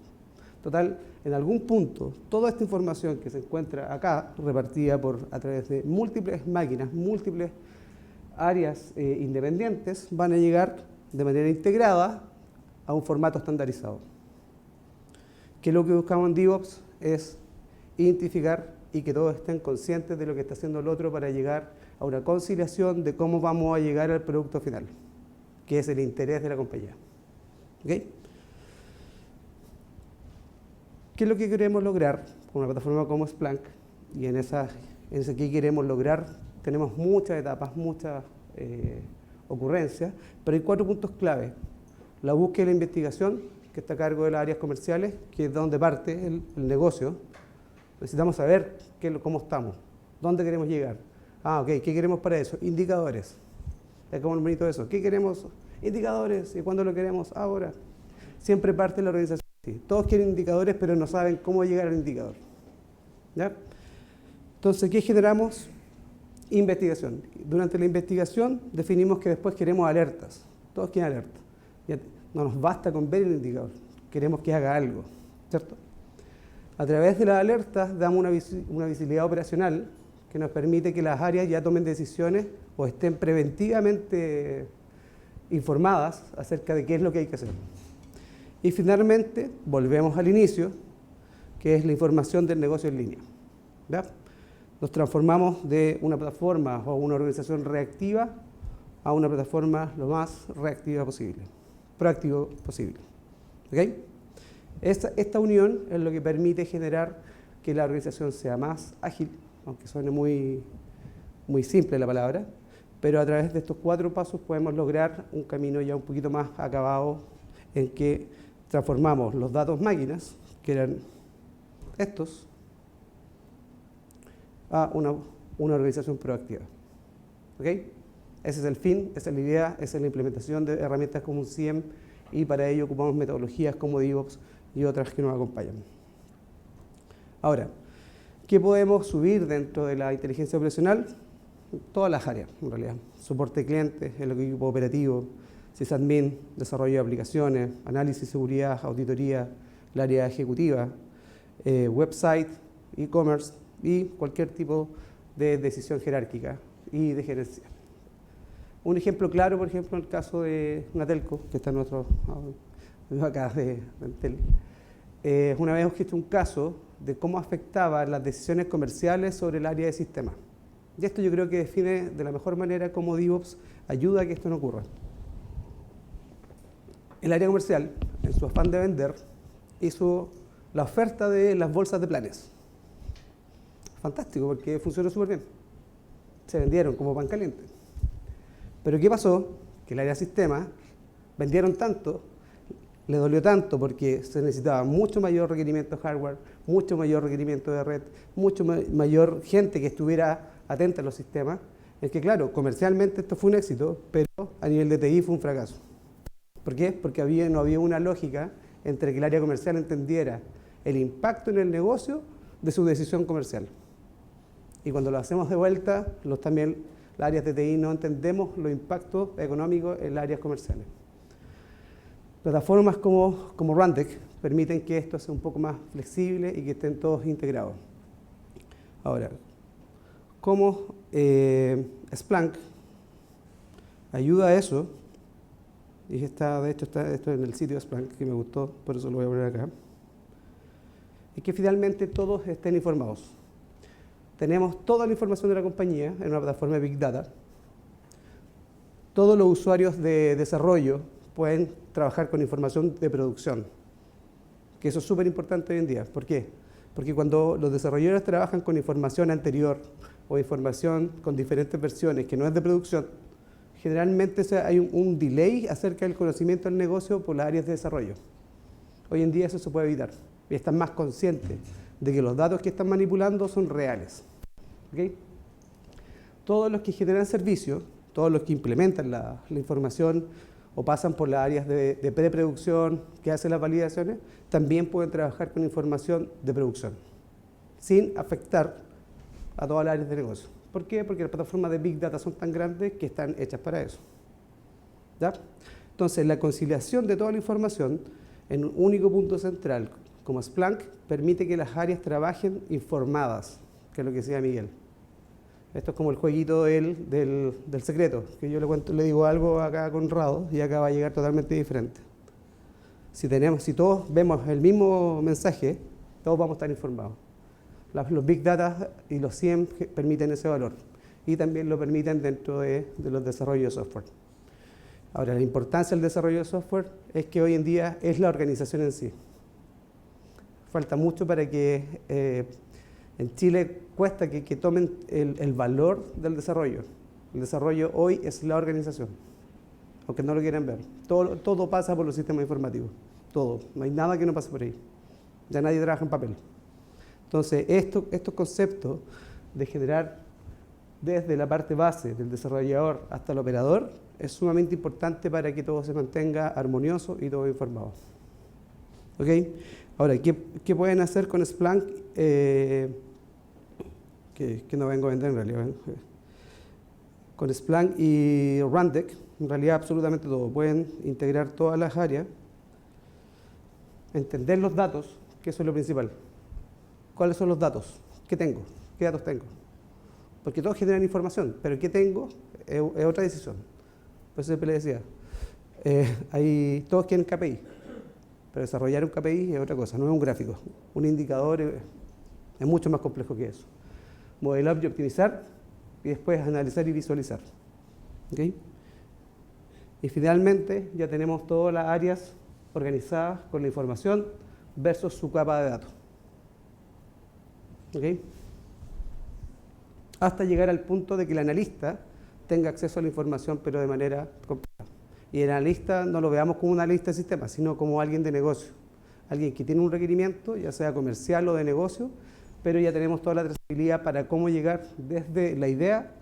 Total, en algún punto, toda esta información que se encuentra acá, repartida a través de múltiples máquinas, múltiples áreas independientes, van a llegar de manera integrada a un formato estandarizado. Que lo que buscamos en DevOps es identificar y que todos estén conscientes de lo que está haciendo el otro para llegar a una conciliación de cómo vamos a llegar al producto final, que es el interés de la compañía. ¿Okay? ¿Qué es lo que queremos lograr con una plataforma como Splunk? Y en ese que queremos lograr tenemos muchas etapas, muchas ocurrencias, pero hay 4 puntos clave. La búsqueda y la investigación, que está a cargo de las áreas comerciales, que es donde parte el negocio. Necesitamos saber cómo estamos, dónde queremos llegar. Ok, ¿qué queremos para eso? Indicadores. Es como bonito eso. ¿Qué queremos? Indicadores. ¿Y cuándo lo queremos? Ahora. Siempre parte de la organización. Sí, todos quieren indicadores, pero no saben cómo llegar al indicador. ¿Ya? Entonces, ¿qué generamos? Investigación. Durante la investigación definimos que después queremos alertas. Todos quieren alertas. Ya no nos basta con ver el indicador. Queremos que haga algo. ¿Cierto? A través de las alertas damos una visibilidad operacional que nos permite que las áreas ya tomen decisiones o estén preventivamente informadas acerca de qué es lo que hay que hacer. Y finalmente, volvemos al inicio, que es la información del negocio en línea. ¿Ya? Nos transformamos de una plataforma o una organización reactiva a una plataforma lo más reactiva posible, proactivo posible. ¿Okay? Esta unión es lo que permite generar que la organización sea más ágil, aunque suene muy simple la palabra, pero a través de estos 4 pasos podemos lograr un camino ya un poquito más acabado en que transformamos los datos máquinas, que eran estos, a una organización proactiva. ¿Okay? Ese es el fin, esa es la idea, esa es la implementación de herramientas como un CIEM y para ello ocupamos metodologías como DevOps y otras que nos acompañan. Ahora, ¿qué podemos subir dentro de la inteligencia operacional? Todas las áreas, en realidad. Soporte de clientes, el equipo operativo, sysadmin, desarrollo de aplicaciones, análisis, seguridad, auditoría, el área ejecutiva, website, e-commerce y cualquier tipo de decisión jerárquica y de gerencia. Un ejemplo claro, por ejemplo, en el caso de una telco, que está en nuestro acá de Entel. Una vez hemos visto un caso de cómo afectaba las decisiones comerciales sobre el área de sistemas. Y esto yo creo que define de la mejor manera cómo DevOps ayuda a que esto no ocurra. El área comercial, en su afán de vender, hizo la oferta de las bolsas de planes. Fantástico, porque funcionó súper bien. Se vendieron como pan caliente. Pero ¿qué pasó? Que el área de sistemas vendieron tanto, le dolió tanto porque se necesitaba mucho mayor requerimiento de hardware, mucho mayor requerimiento de red, mucho mayor gente que estuviera atenta a los sistemas. Es que claro, comercialmente esto fue un éxito, pero a nivel de TI fue un fracaso. ¿Por qué? Porque no había una lógica entre que el área comercial entendiera el impacto en el negocio de su decisión comercial. Y cuando lo hacemos de vuelta, también las áreas de TI no entendemos los impactos económicos en las áreas comerciales. Plataformas como Rundeck permiten que esto sea un poco más flexible y que estén todos integrados. Ahora, ¿cómo Splunk ayuda a eso? Y de hecho está esto en el sitio de Splunk, que me gustó, por eso lo voy a poner acá. Es que finalmente todos estén informados. Tenemos toda la información de la compañía en una plataforma de Big Data. Todos los usuarios de desarrollo pueden trabajar con información de producción, que eso es súper importante hoy en día. ¿Por qué? Porque cuando los desarrolladores trabajan con información anterior o información con diferentes versiones que no es de producción, generalmente hay un delay acerca del conocimiento del negocio por las áreas de desarrollo. Hoy en día eso se puede evitar. y están más conscientes de que los datos que están manipulando son reales. ¿Okay? Todos los que generan servicios, todos los que implementan la información o pasan por las áreas de preproducción, que hacen las validaciones, también pueden trabajar con información de producción, sin afectar a todas las áreas de negocio. ¿Por qué? Porque las plataformas de Big Data son tan grandes que están hechas para eso. ¿Ya? Entonces, la conciliación de toda la información en un único punto central, como Splunk, permite que las áreas trabajen informadas, que es lo que decía Miguel. Esto es como el jueguito del secreto, que yo le digo algo acá a Conrado y acá va a llegar totalmente diferente. Si todos vemos el mismo mensaje, todos vamos a estar informados. Los Big Data y los CIEM permiten ese valor y también lo permiten dentro de los desarrollos de software. Ahora, la importancia del desarrollo de software es que hoy en día es la organización en sí. Falta mucho para que en Chile cuesta que tomen el valor del desarrollo. El desarrollo hoy es la organización, aunque no lo quieran ver. Todo pasa por los sistemas informativos, todo. No hay nada que no pase por ahí. Ya nadie trabaja en papel. Entonces, estos conceptos de generar desde la parte base del desarrollador hasta el operador es sumamente importante para que todo se mantenga armonioso y todo informado. ¿Ok? Ahora, ¿qué pueden hacer con Splunk? Que no vengo a vender en realidad. Con Splunk y Rundeck, en realidad absolutamente todo. Pueden integrar todas las áreas, entender los datos, que eso es lo principal. ¿Cuáles son los datos? ¿Qué tengo? ¿Qué datos tengo? Porque todos generan información, pero ¿qué tengo? Es otra decisión. Por eso siempre le decía, todos quieren KPI, pero desarrollar un KPI es otra cosa, no es un gráfico. Un indicador es mucho más complejo que eso. Modelar y optimizar, y después analizar y visualizar. ¿Okay? Y finalmente ya tenemos todas las áreas organizadas con la información versus su capa de datos. ¿Okay? Hasta llegar al punto de que el analista tenga acceso a la información, pero de manera completa. Y el analista no lo veamos como un analista de sistemas, sino como alguien de negocio. Alguien que tiene un requerimiento, ya sea comercial o de negocio, pero ya tenemos toda la trazabilidad para cómo llegar desde la idea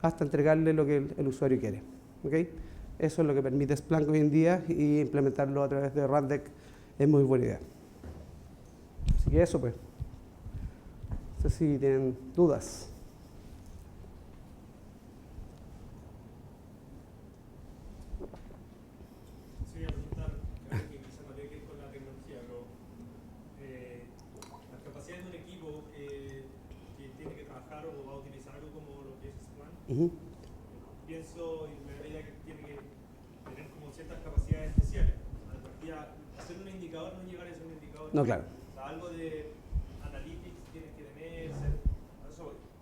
hasta entregarle lo que el usuario quiere. ¿Okay? Eso es lo que permite Splunk hoy en día, y implementarlo a través de Rundeck es muy buena idea. Así que eso pues. No sé si tienen dudas. Sí, voy a preguntar, creo que quizá no tiene que ver con la tecnología, pero las capacidades de un equipo que tiene que trabajar o va a utilizar algo como lo que es Splunk, pienso y me da la idea que tiene que tener como ciertas capacidades especiales. A partida, hacer un indicador no llegar a ser un indicador. No, claro. O sea, algo de analytics tienes que tener,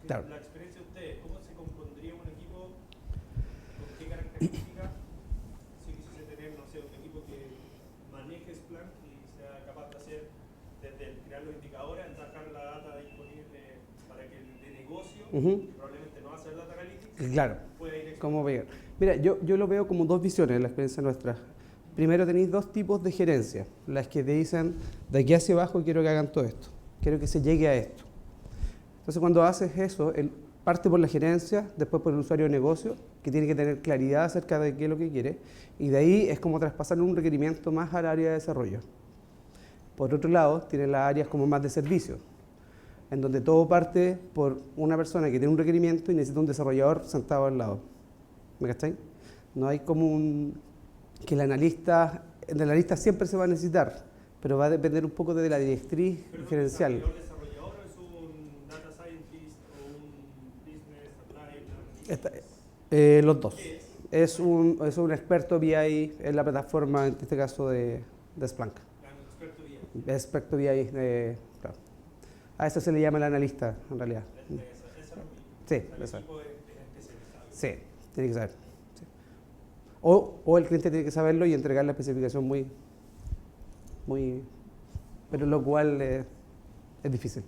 Claro. La experiencia de ustedes, ¿cómo se compondría un equipo? ¿Con qué características? Si quisiese tener, no sé, un equipo que maneje Splunk y sea capaz de hacer, desde crear los indicadores, sacar la data disponible para que el de negocio, que probablemente no va a hacer data analytics, claro. pueda ir ¿Cómo ver? Mira, yo lo veo como dos visiones en la experiencia nuestra. Primero tenéis dos tipos de gerencia, las que te dicen, de aquí hacia abajo quiero que hagan todo esto, quiero que se llegue a esto. Entonces cuando haces eso, parte por la gerencia, después por el usuario de negocio, que tiene que tener claridad acerca de qué es lo que quiere, y de ahí es como traspasar un requerimiento más al área de desarrollo. Por otro lado, tiene las áreas como más de servicio, en donde todo parte por una persona que tiene un requerimiento y necesita un desarrollador sentado al lado. ¿Me cachai? No hay como que el analista siempre se va a necesitar, pero va a depender un poco de la directriz gerencial. ¿Es un desarrollador o es un data scientist o un business applied? Los dos. Es un experto BI en la plataforma, en este caso de Splunk. Experto BI. Experto BI, claro. A eso se le llama el analista, en realidad. Sí, eso. Sí, tiene que saber. Sí. O el cliente tiene que saberlo y entregar la especificación muy, pero lo cual es difícil.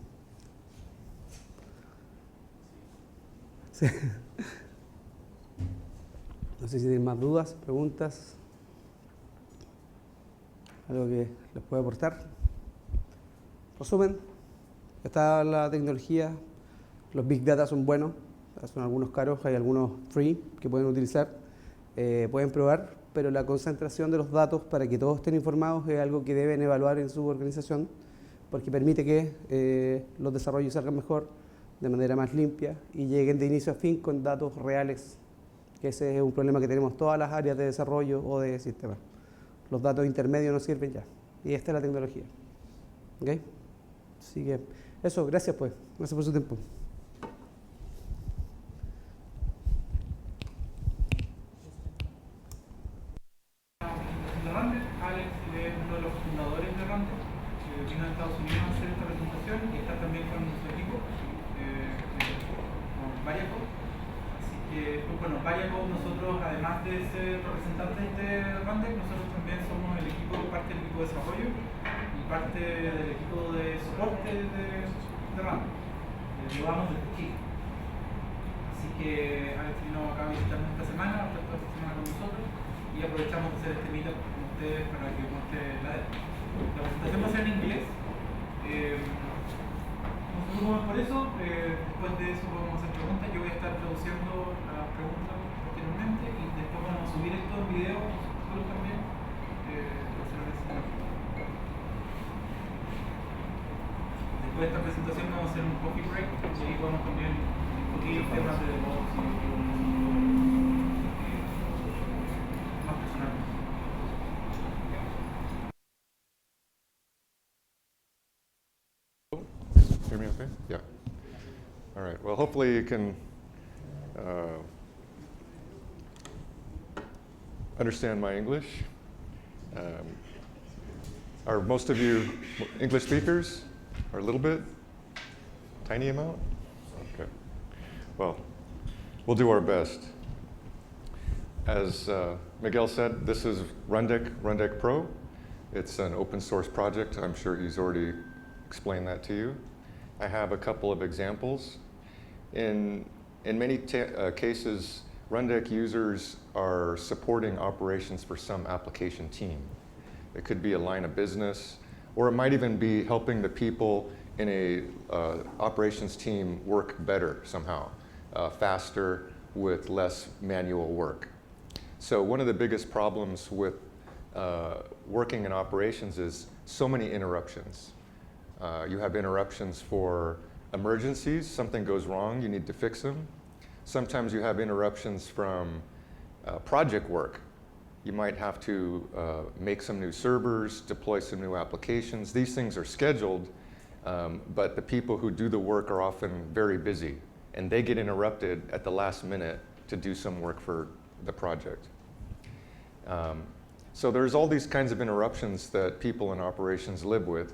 Sí. No sé si tienen más dudas, preguntas, algo que les pueda aportar. Resumen, está la tecnología, los Big Data son buenos, son algunos caros, hay algunos free que pueden utilizar, pueden probar, pero la concentración de los datos para que todos estén informados es algo que deben evaluar en su organización, porque permite que los desarrollos salgan mejor, de manera más limpia y lleguen de inicio a fin con datos reales, que ese es un problema que tenemos todas las áreas de desarrollo o de sistemas. Los datos intermedios no sirven ya, y esta es la tecnología. ¿Ok? Así que eso, gracias pues, gracias por su tiempo. Randet, Alex es uno de los fundadores de Randet, vino a Estados Unidos a hacer esta presentación y está también con su equipo, con Variaco. Así que, bueno, Variaco, nosotros además de ser representantes de Randet, nosotros también somos el equipo, parte del equipo de desarrollo y parte del equipo de soporte de Randet. Lo vamos desde Chile. Así que Alex vino acá a visitarnos esta semana, va a estar toda esta semana con nosotros y aprovechamos de hacer este meetup con ustedes para que muestre la presentación va a ser en inglés. Nos preocupamos por eso, después de eso vamos a hacer preguntas, yo voy a estar traduciendo las preguntas posteriormente y después vamos a subir esto en video, nosotros también. Después de esta presentación vamos a hacer un coffee break y ahí podemos también discutir temas de DevOps y más personales. Hear me okay? Yeah. All right. Well, hopefully you can understand my English. Are most of you English speakers? Or a little bit? Tiny amount? Okay. Well, we'll do our best. As Miguel said, this is Rundeck Pro. It's an open source project. I'm sure he's already explained that to you. I have a couple of examples. In many cases, Rundeck users are supporting operations for some application team. It could be a line of business, or it might even be helping the people in a operations team work better somehow, faster with less manual work. So one of the biggest problems with working in operations is so many interruptions. You have interruptions for emergencies, something goes wrong, you need to fix them. Sometimes you have interruptions from project work. You might have to make some new servers, deploy some new applications. These things are scheduled, but the people who do the work are often very busy, and they get interrupted at the last minute to do some work for the project. So there's all these kinds of interruptions that people in operations live with,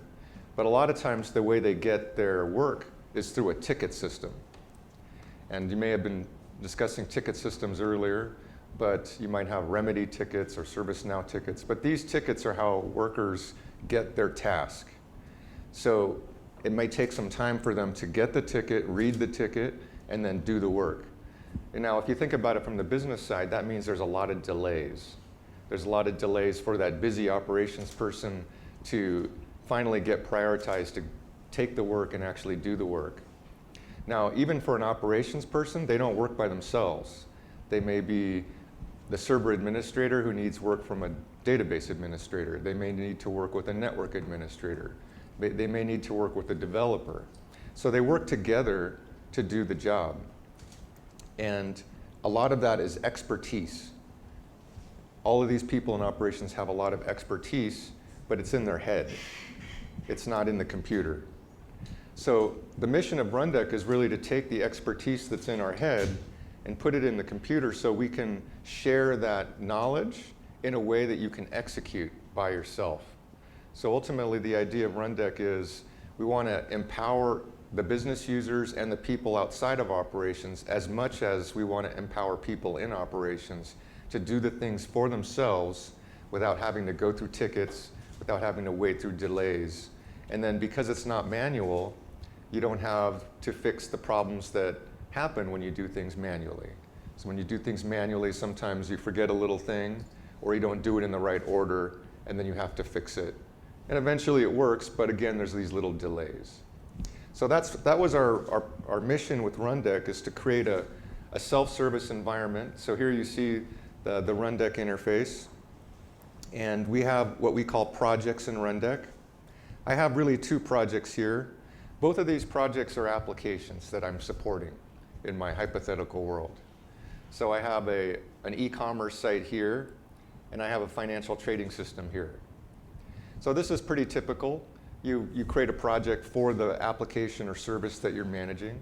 but a lot of times the way they get their work is through a ticket system. And you may have been discussing ticket systems earlier, but you might have Remedy tickets or ServiceNow tickets, but these tickets are how workers get their task. So it may take some time for them to get the ticket, read the ticket, and then do the work. And now if you think about it from the business side, that means there's a lot of delays. There's a lot of delays for that busy operations person to finally get prioritized to take the work and actually do the work. Now, even for an operations person, they don't work by themselves. They may be the server administrator who needs work from a database administrator. They may need to work with a network administrator. They may need to work with a developer. So they work together to do the job. And a lot of that is expertise. All of these people in operations have a lot of expertise, but it's in their head. It's not in the computer. So the mission of Rundeck is really to take the expertise that's in our head and put it in the computer so we can share that knowledge in a way that you can execute by yourself. So ultimately, the idea of Rundeck is we want to empower the business users and the people outside of operations as much as we want to empower people in operations to do the things for themselves without having to go through tickets, without having to wait through delays. And then because it's not manual, you don't have to fix the problems that happen when you do things manually. So when you do things manually, sometimes you forget a little thing, or you don't do it in the right order, and then you have to fix it. and eventually it works, but again, there's these little delays. So that was our mission with Rundeck, is to create a self-service environment. So here you see the Rundeck interface, and we have what we call projects in Rundeck. I have really 2 projects here. Both of these projects are applications that I'm supporting in my hypothetical world. So I have an e-commerce site here, and I have a financial trading system here. So this is pretty typical. You create a project for the application or service that you're managing.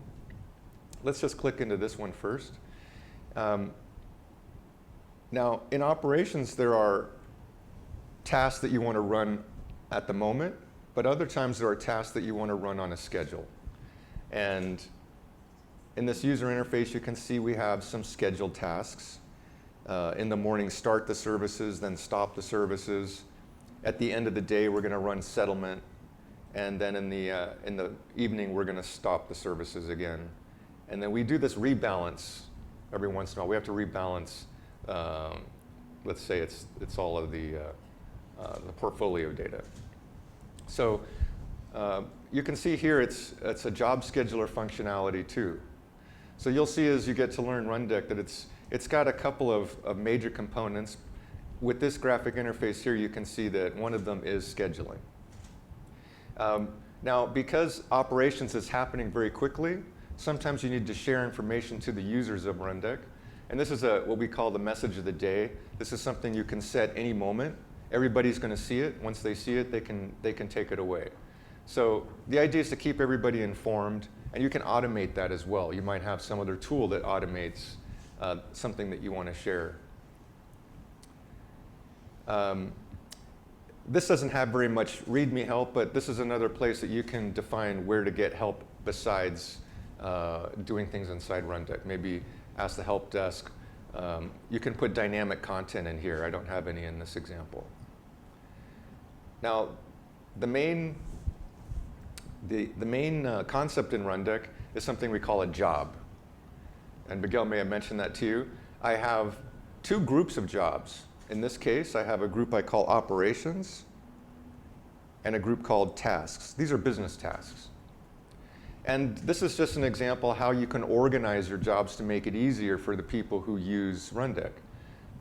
Let's just click into this one first. Now, in operations, there are tasks that you want to run at the moment, but other times there are tasks that you want to run on a schedule. And in this user interface, you can see we have some scheduled tasks. In the morning, start the services, then stop the services. At the end of the day, we're going to run settlement. And then in the evening, we're going to stop the services again. And then we do this rebalance every once in a while. We have to rebalance, let's say it's all of the portfolio data. So you can see here it's a job scheduler functionality too. So you'll see as you get to learn Rundeck that it's got a couple of major components. With this graphic interface here, you can see that one of them is scheduling. Now, because operations is happening very quickly, sometimes you need to share information to the users of Rundeck. And this is what we call the message of the day. This is something you can set any moment. Everybody's going to see it. Once they see it, they can take it away. So the idea is to keep everybody informed, and you can automate that as well. You might have some other tool that automates something that you want to share. This doesn't have very much README help, but this is another place that you can define where to get help besides doing things inside Rundeck. Maybe ask the help desk. You can put dynamic content in here. I don't have any in this example. Now, the main concept in Rundeck is something we call a job. And Miguel may have mentioned that to you. I have 2 groups of jobs. In this case, I have a group I call operations and a group called tasks. These are business tasks. And this is just an example how you can organize your jobs to make it easier for the people who use Rundeck.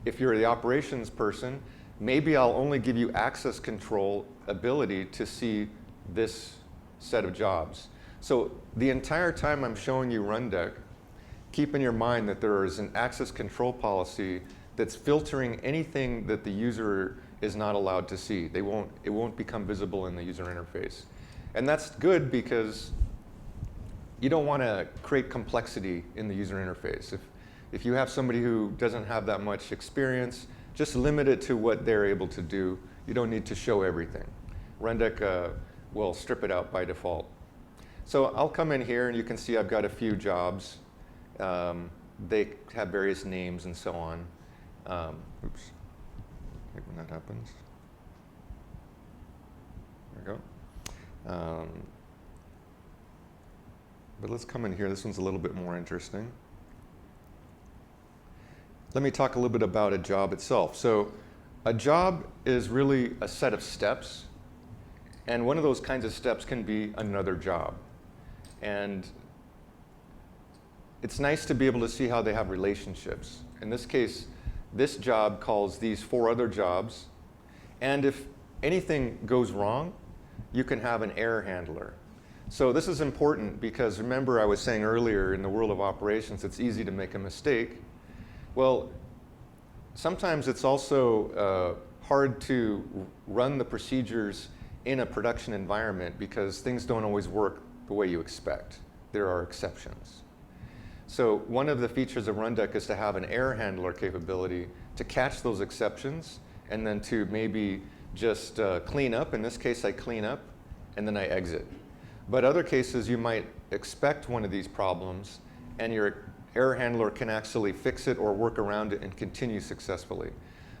If you're the operations person, maybe I'll only give you access control ability to see this set of jobs. So the entire time I'm showing you Rundeck, keep in your mind that there is an access control policy that's filtering anything that the user is not allowed to see. It won't become visible in the user interface. And that's good because you don't want to create complexity in the user interface. If you have somebody who doesn't have that much experience, just limit it to what they're able to do. You don't need to show everything. Rundeck will strip it out by default. So I'll come in here and you can see I've got a few jobs. They have various names and so on. Oops, I hate when that happens. There we go. But let's come in here. This one's a little bit more interesting. Let me talk a little bit about a job itself. So a job is really a set of steps. And one of those kinds of steps can be another job. And it's nice to be able to see how they have relationships. In this case, this job calls these 4 other jobs. And if anything goes wrong, you can have an error handler. So this is important because remember I was saying earlier in the world of operations, it's easy to make a mistake. Well, sometimes it's also hard to run the procedures in a production environment because things don't always work the way you expect. There are exceptions. So one of the features of Rundeck is to have an error handler capability to catch those exceptions and then to maybe just clean up. In this case, I clean up and then I exit. But other cases, you might expect one of these problems and your error handler can actually fix it or work around it and continue successfully.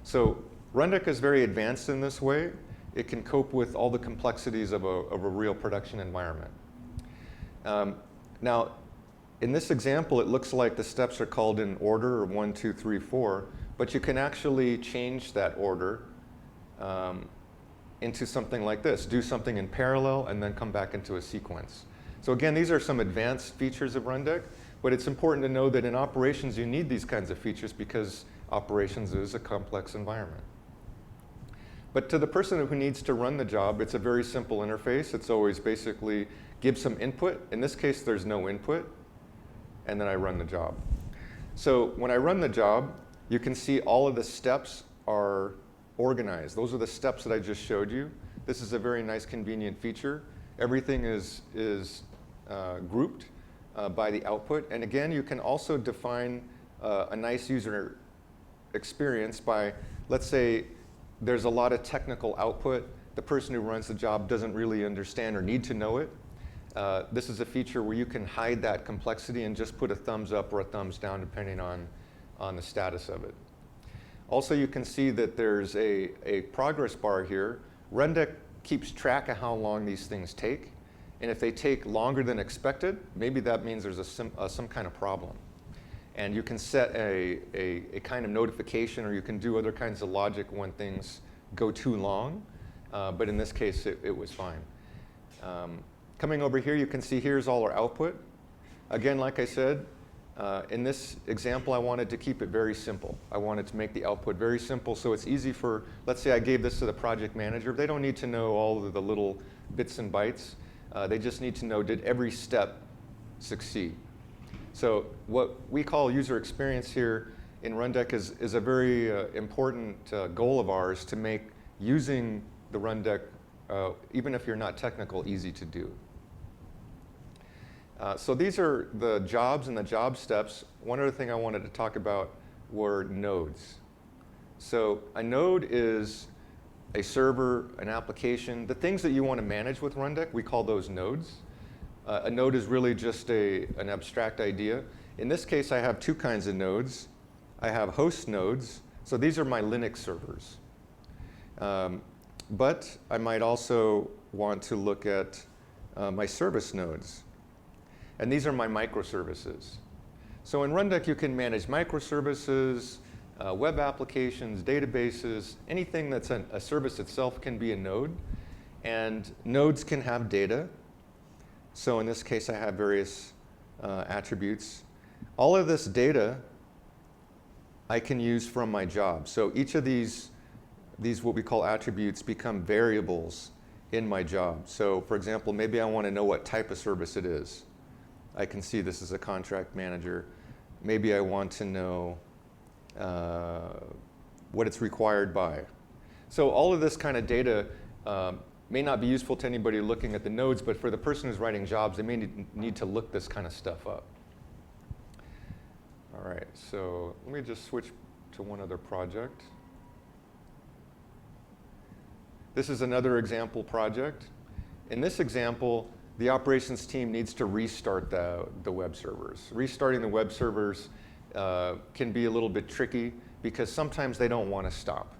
So Rundeck is very advanced in this way. It can cope with all the complexities of a real production environment. Now, in this example, it looks like the steps are called in order, or 1, 2, 3, 4, but you can actually change that order into something like this, do something in parallel, and then come back into a sequence. So again, these are some advanced features of Rundeck, but it's important to know that in operations you need these kinds of features because operations is a complex environment. But to the person who needs to run the job, it's a very simple interface. It's always basically give some input. In this case, there's no input, and then I run the job. So when I run the job, you can see all of the steps are organized. Those are the steps that I just showed you. This is a very nice, convenient feature. Everything is grouped by the output. And again, you can also define a nice user experience by, let's say, there's a lot of technical output. The person who runs the job doesn't really understand or need to know it. This is a feature where you can hide that complexity and just put a thumbs up or a thumbs down depending on the status of it. Also, you can see that there's a progress bar here. Rundeck keeps track of how long these things take. And if they take longer than expected, maybe that means there's some kind of problem. And you can set a kind of notification, or you can do other kinds of logic when things go too long. But in this case, it was fine. Coming over here, you can see here's all our output. Again, like I said, in this example, I wanted to keep it very simple. I wanted to make the output very simple so it's easy for, let's say I gave this to the project manager. They don't need to know all of the little bits and bytes. They just need to know, did every step succeed? So what we call user experience here in Rundeck is a very important goal of ours to make using the Rundeck, even if you're not technical, easy to do. So these are the jobs and the job steps. One other thing I wanted to talk about were nodes. So a node is a server, an application. The things that you want to manage with Rundeck, we call those nodes. A node is really just an abstract idea. In this case, I have two kinds of nodes. I have host nodes. So these are my Linux servers. But I might also want to look at my service nodes. And these are my microservices. So in Rundeck, you can manage microservices, web applications, databases, anything that's a service itself can be a node. And nodes can have data. So in this case, I have various attributes. All of this data I can use from my job. So each of these what we call attributes become variables in my job. So for example, maybe I want to know what type of service it is. I can see this is a contract manager. Maybe I want to know what it's required by. So all of this kind of data may not be useful to anybody looking at the nodes, but for the person who's writing jobs, they may need to look this kind of stuff up. All right, so let me just switch to one other project. This is another example project. In this example, the operations team needs to restart the web servers. Restarting the web servers can be a little bit tricky because sometimes they don't want to stop.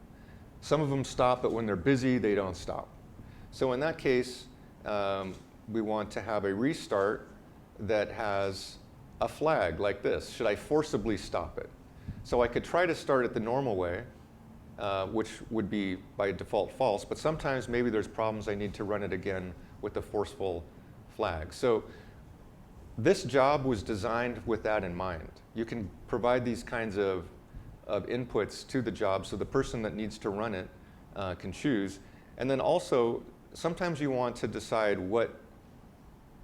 Some of them stop, but when they're busy, they don't stop. So in that case, we want to have a restart that has a flag like this. Should I forcibly stop it? So I could try to start it the normal way, which would be by default false, but sometimes maybe there's problems I need to run it again with the forceful flag. So this job was designed with that in mind. You can provide these kinds of inputs to the job so the person that needs to run it can choose. And then also, sometimes you want to decide what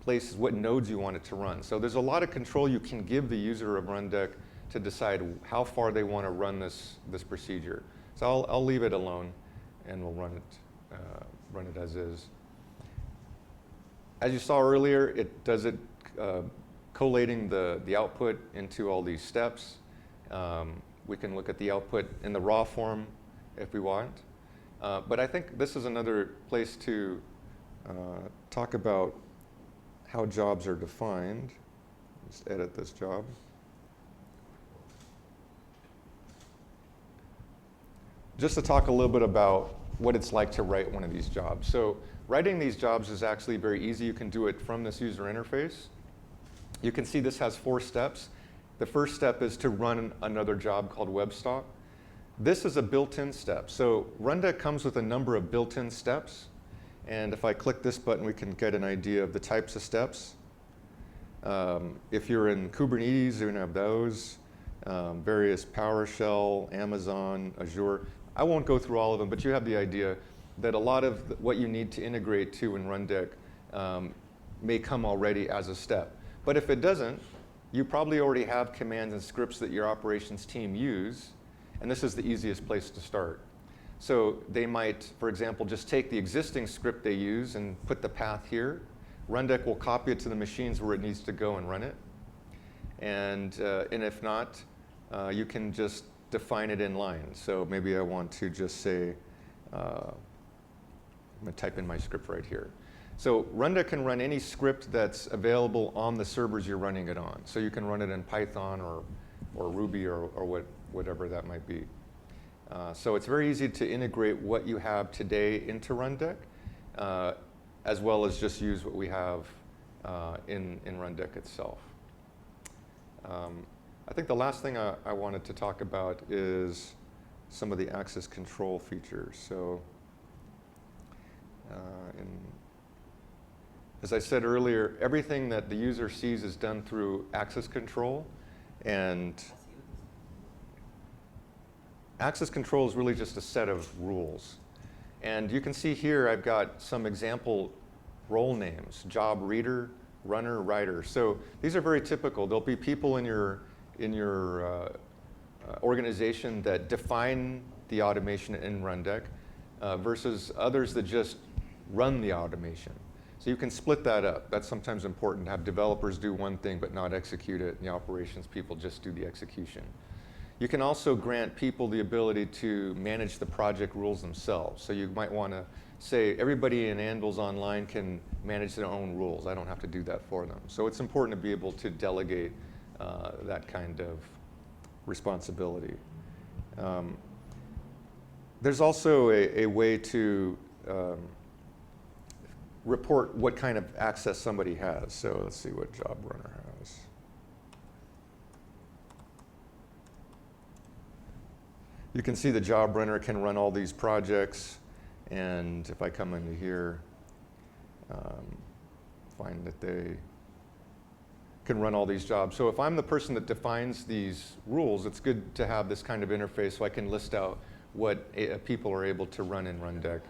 places, what nodes you want it to run. So there's a lot of control you can give the user of Rundeck to decide how far they want to run this procedure. So I'll leave it alone, and we'll run it as is. As you saw earlier, it does it collating the output into all these steps. We can look at the output in the raw form if we want. But I think this is another place to talk about how jobs are defined. Let's edit this job. Just to talk a little bit about what it's like to write one of these jobs. So writing these jobs is actually very easy. You can do it from this user interface. You can see this has 4 steps. The first step is to run another job called WebStalk. This is a built-in step. So Rundeck comes with a number of built-in steps. And if I click this button, we can get an idea of the types of steps. If you're in Kubernetes, you're going to have those. Various PowerShell, Amazon, Azure. I won't go through all of them, but you have the idea that a lot of what you need to integrate to in Rundeck may come already as a step. But if it doesn't, you probably already have commands and scripts that your operations team use, and this is the easiest place to start. So they might, for example, just take the existing script they use and put the path here. Rundeck will copy it to the machines where it needs to go and run it. And if not, you can just define it in line. So maybe I want to just say, I'm going to type in my script right here. So Rundeck can run any script that's available on the servers you're running it on. So you can run it in Python or Ruby or whatever that might be. So it's very easy to integrate what you have today into Rundeck, as well as just use what we have in Rundeck itself. I think the last thing I wanted to talk about is some of the access control features. So as I said earlier, everything that the user sees is done through access control. And access control is really just a set of rules. And you can see here I've got some example role names: job reader, runner, writer. So these are very typical. There'll be people in your organization that define the automation in Rundeck versus others that just run the automation. So you can split that up. That's sometimes important to have developers do one thing but not execute it, and the operations people just do the execution. You can also grant people the ability to manage the project rules themselves. So you might want to say everybody in Anvil's Online can manage their own rules. I don't have to do that for them. So it's important to be able to delegate that kind of responsibility. There's also a way to report what kind of access somebody has. So let's see what job runner has. You can see the job runner can run all these projects, and if I come into here, find that they can run all these jobs. So if I'm the person that defines these rules, it's good to have this kind of interface so I can list out what people are able to run in Rundeck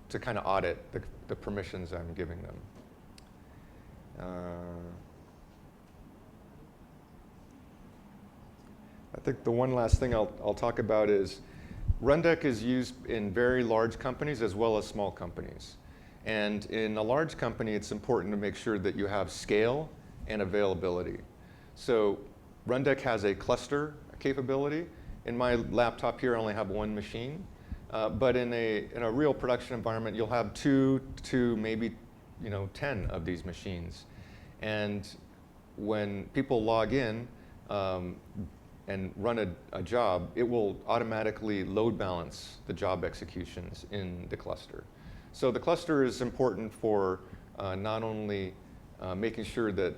to kind of audit the permissions I'm giving them. I think the one last thing I'll talk about is Rundeck is used in very large companies as well as small companies. And in a large company, it's important to make sure that you have scale and availability. So Rundeck has a cluster capability. In my laptop here, I only have one machine. But in a real production environment, you'll have 2 to maybe 10 of these machines. And when people log in and run a job, it will automatically load balance the job executions in the cluster. So the cluster is important for not only making sure that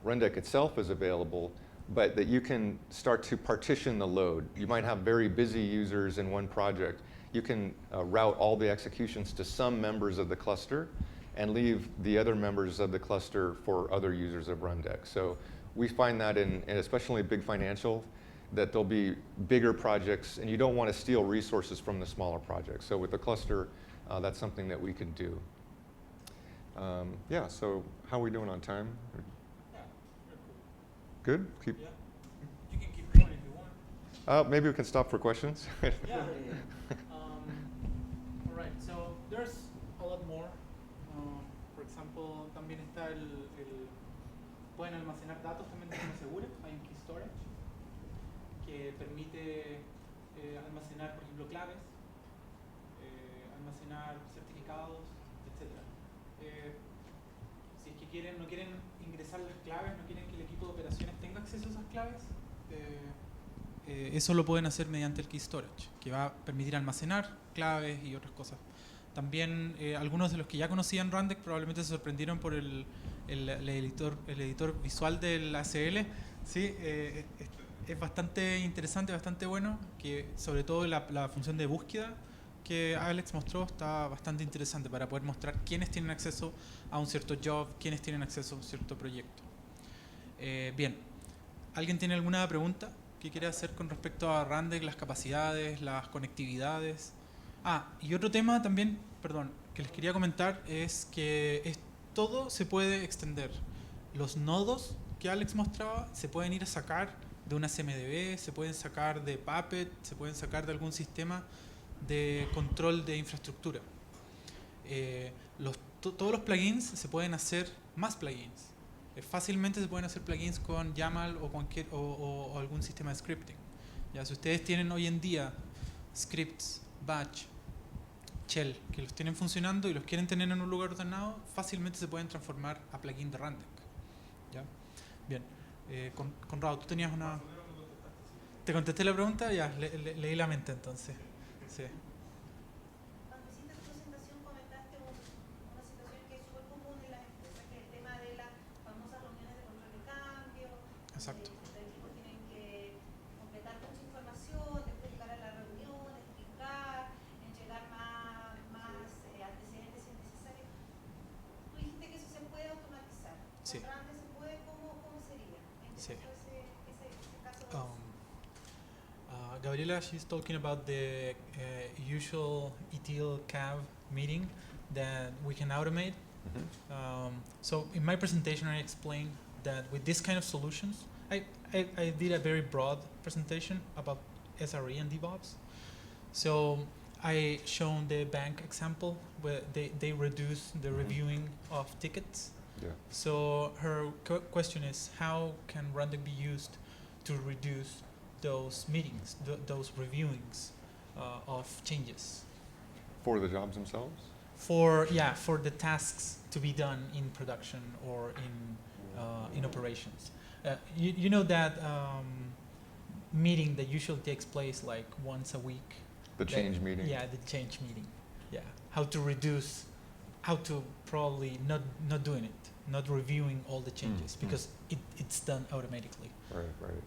Rundeck itself is available, but that you can start to partition the load. You might have very busy users in one project. You can route all the executions to some members of the cluster and leave the other members of the cluster for other users of Rundeck. So we find that in especially big financial, that there'll be bigger projects, and you don't want to steal resources from the smaller projects. So with the cluster, that's something that we can do. Yeah, so how are we doing on time? Yeah, very cool. Good? Keep. Yeah. You can keep going if you want. Maybe we can stop for questions. Yeah. All right, so there's a lot more. For example, también está pueden almacenar datos también de forma segura. Hay un key storage que permite almacenar, por ejemplo, claves, almacenar certificados, etc. Si es que no quieren ingresar las claves, no quieren que el equipo de operaciones tenga acceso a esas claves, eso lo pueden hacer mediante el Key Storage, que va a permitir almacenar claves y otras cosas. También algunos de los que ya conocían Rundeck probablemente se sorprendieron por el editor visual del ACL. ¿Sí? es bastante interesante, bastante bueno, que sobre todo la función de búsqueda que Alex mostró está bastante interesante para poder mostrar quiénes tienen acceso a un cierto job, quiénes tienen acceso a un cierto proyecto. Bien, ¿alguien tiene alguna pregunta que quiere hacer con respecto a Rundeck, las capacidades, las conectividades? Y otro tema también, perdón, que les quería comentar es que todo se puede extender. Los nodos que Alex mostraba se pueden ir a sacar de una CMDB, se pueden sacar de Puppet, se pueden sacar de algún sistema de control de infraestructura. Todos los plugins se pueden hacer más plugins. Fácilmente se pueden hacer plugins con YAML o algún sistema de scripting. Ya, si ustedes tienen hoy en día scripts, batch, shell, que los tienen funcionando y los quieren tener en un lugar ordenado, fácilmente se pueden transformar a plugin de Rundeck. ¿Ya? Bien. Conrado, tú tenías una... ¿Te contesté la pregunta? Ya, leí la mente entonces. Sí. Cuando hiciste tu presentación comentaste una situación que es súper común en las empresas, que es el tema de las famosas reuniones de control de cambio. Exacto. Los equipos tienen que completar mucha información, después llegar a la reunión, explicar, entregar más antecedentes si es necesario. Tú dijiste que eso se puede automatizar. Sí. ¿Con Rundeck se puede? ¿Cómo sería? En Sí. ese caso. Gabriela, she's talking about the usual ETL CAV meeting that we can automate. So in my presentation, I explained that with this kind of solutions, I did a very broad presentation about SRE and DevOps. So I shown the bank example where they reduce the reviewing of tickets. Yeah. So her question is, how can Rundeck be used to reduce those meetings, those reviewings of changes? For the jobs themselves? For the tasks to be done in production or in operations. You know that meeting that usually takes place like once a week. The change meeting? Yeah, the change meeting. Yeah, how to probably not doing it, not reviewing all the changes because it's done automatically. Right.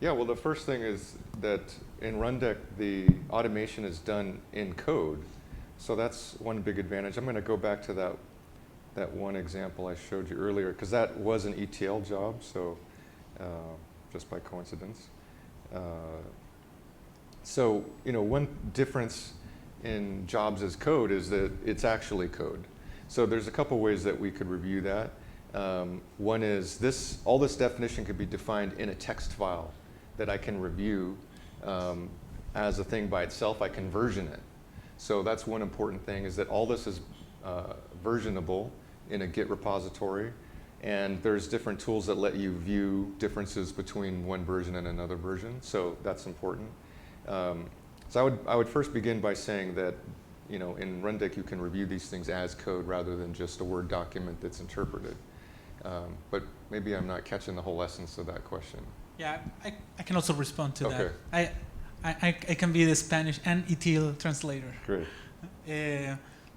Yeah, well, the first thing is that in Rundeck, the automation is done in code. So that's one big advantage. I'm going to go back to that one example I showed you earlier, because that was an ETL job, so just by coincidence. So, one difference in jobs as code is that it's actually code. So there's a couple ways that we could review that. One is all this definition could be defined in a text file that I can review as a thing by itself. I can version it. So that's one important thing, is that all this is versionable in a Git repository, and there's different tools that let you view differences between one version and another version. So that's important. So I would first begin by saying that in Rundeck you can review these things as code rather than just a Word document that's interpreted. But maybe I'm not catching the whole essence of that question. Yeah, I can also respond to Okay. that. I can be the Spanish and ETL translator. Great.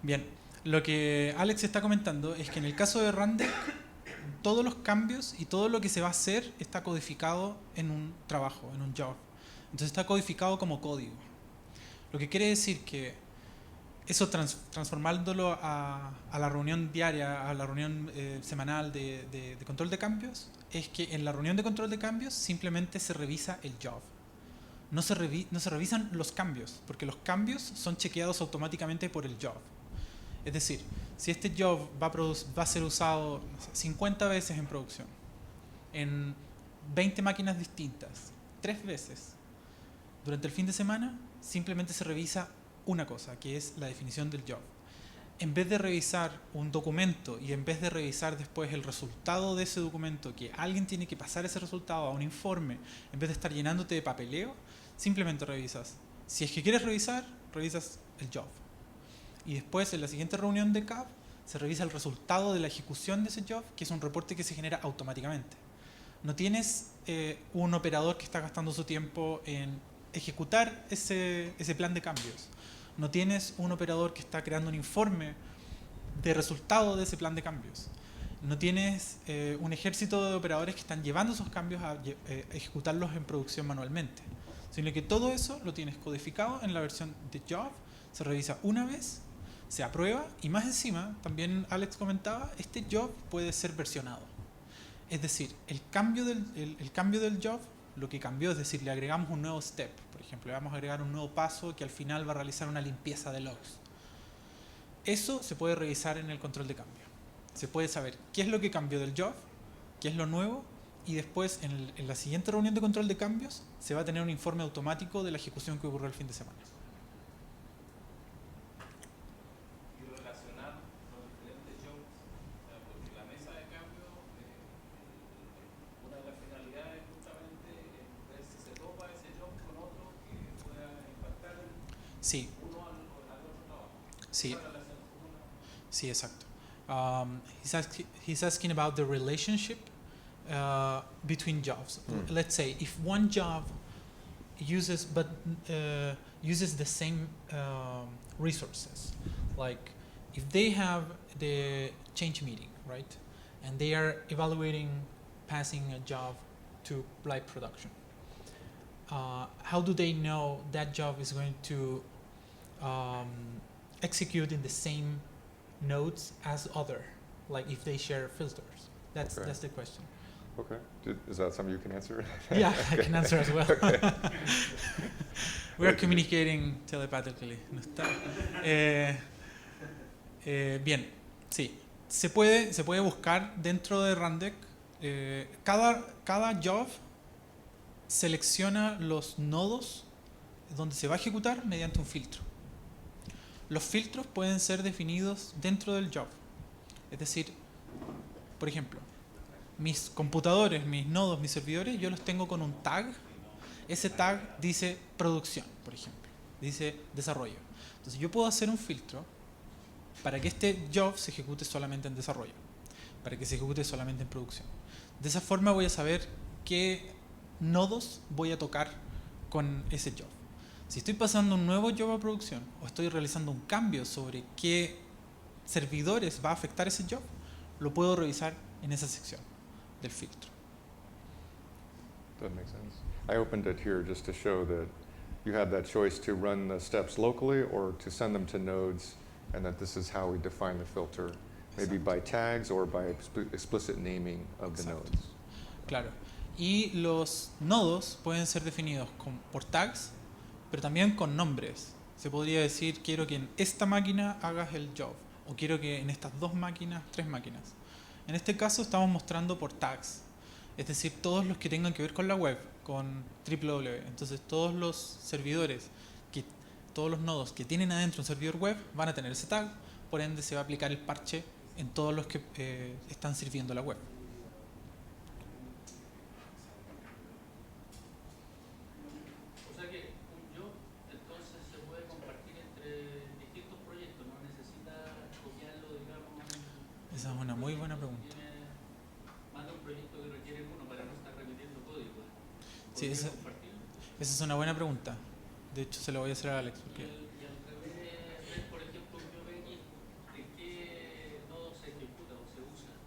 Bien, lo que Alex está comentando es que en el caso de Rundeck, todos los cambios y todo lo que se va a hacer está codificado en un trabajo, en un job. Entonces está codificado como código. Lo que quiere decir que eso transformándolo a la reunión diaria, a la reunión semanal de control de cambios, es que en la reunión de control de cambios simplemente se revisa el job. No se revisan los cambios, porque los cambios son chequeados automáticamente por el job. Es decir, si este job va a ser usado 50 veces en producción, en 20 máquinas distintas, 3 veces, durante el fin de semana, simplemente se revisa una cosa, que es la definición del job. En vez de revisar un documento y en vez de revisar después el resultado de ese documento, que alguien tiene que pasar ese resultado a un informe, en vez de estar llenándote de papeleo, simplemente revisas. Si es que quieres revisas el job. Y después, en la siguiente reunión de CAV, se revisa el resultado de la ejecución de ese job, que es un reporte que se genera automáticamente. No tienes un operador que está gastando su tiempo en ejecutar ese plan de cambios. No tienes un operador que está creando un informe de resultado de ese plan de cambios. No tienes un ejército de operadores que están llevando esos cambios a ejecutarlos en producción manualmente, sino que todo eso lo tienes codificado en la versión de job, se revisa una vez, se aprueba y más encima, también Alex comentaba, este job puede ser versionado. Es decir, el cambio del job, lo que cambió, es decir, le agregamos un nuevo step, por ejemplo, le vamos a agregar un nuevo paso que al final va a realizar una limpieza de logs. Eso se puede revisar en el control de cambio. Se puede saber qué es lo que cambió del job, qué es lo nuevo, y después en la siguiente reunión de control de cambios se va a tener un informe automático de la ejecución que ocurrió el fin de semana. Y relacionar los diferentes jobs, o sea, porque la mesa de cambio, una de las finalidades justamente es ver si se topa ese job con otro que pueda impactar Sí, uno al otro trabajo. sí, Esa relación común. sí, exacto. He's asking about the relationship between jobs. Let's say if one job uses the same resources, like if they have the change meeting, right, and they are evaluating passing a job to live production. How do they know that job is going to execute in the same nodes as other, like if they share filters? That's Okay. that's the question. Okay. Is that something you can answer? Yeah, I can answer as well. Okay. We are communicating telepathically. ¿No está? Bien, sí. Se puede buscar dentro de Rundeck. Cada job selecciona los nodos donde se va a ejecutar mediante un filtro. Los filtros pueden ser definidos dentro del job. Es decir, por ejemplo, mis computadores, mis nodos, mis servidores, yo los tengo con un tag. Ese tag dice producción, por ejemplo, dice desarrollo. Entonces yo puedo hacer un filtro para que este job se ejecute solamente en desarrollo, para que se ejecute solamente en producción. De esa forma voy a saber qué nodos voy a tocar con ese job. Si estoy pasando un nuevo job a producción o estoy realizando un cambio sobre qué servidores va a afectar ese job, lo puedo revisar en esa sección del filtro. That makes sense. I opened it here just to show that you have that choice to run the steps locally or to send them to nodes, and that this is how we define the filter, maybe by tags or by explicit naming of the Exacto. nodes. Claro. Y los nodos pueden ser definidos por tags, pero también con nombres. Se podría decir, quiero que en esta máquina hagas el job, o quiero que en estas dos máquinas, tres máquinas. En este caso estamos mostrando por tags, es decir, todos los que tengan que ver con la web, con www. Entonces todos los servidores, todos los nodos que tienen adentro un servidor web van a tener ese tag, por ende se va a aplicar el parche en todos los que están sirviendo la web. O sea que un job entonces se puede compartir entre distintos proyectos, no necesita copiarlo, digamos. Esa es una muy buena pregunta. Tiene más de un proyecto que requiere uno para no estar repitiendo código. Sí, ¿Podría esa compartirlo? es una buena pregunta. De hecho, se lo voy a hacer a Alex. Y Porque al revés, ver, por ejemplo, un job X, ¿de qué nodo se ejecuta o se usa?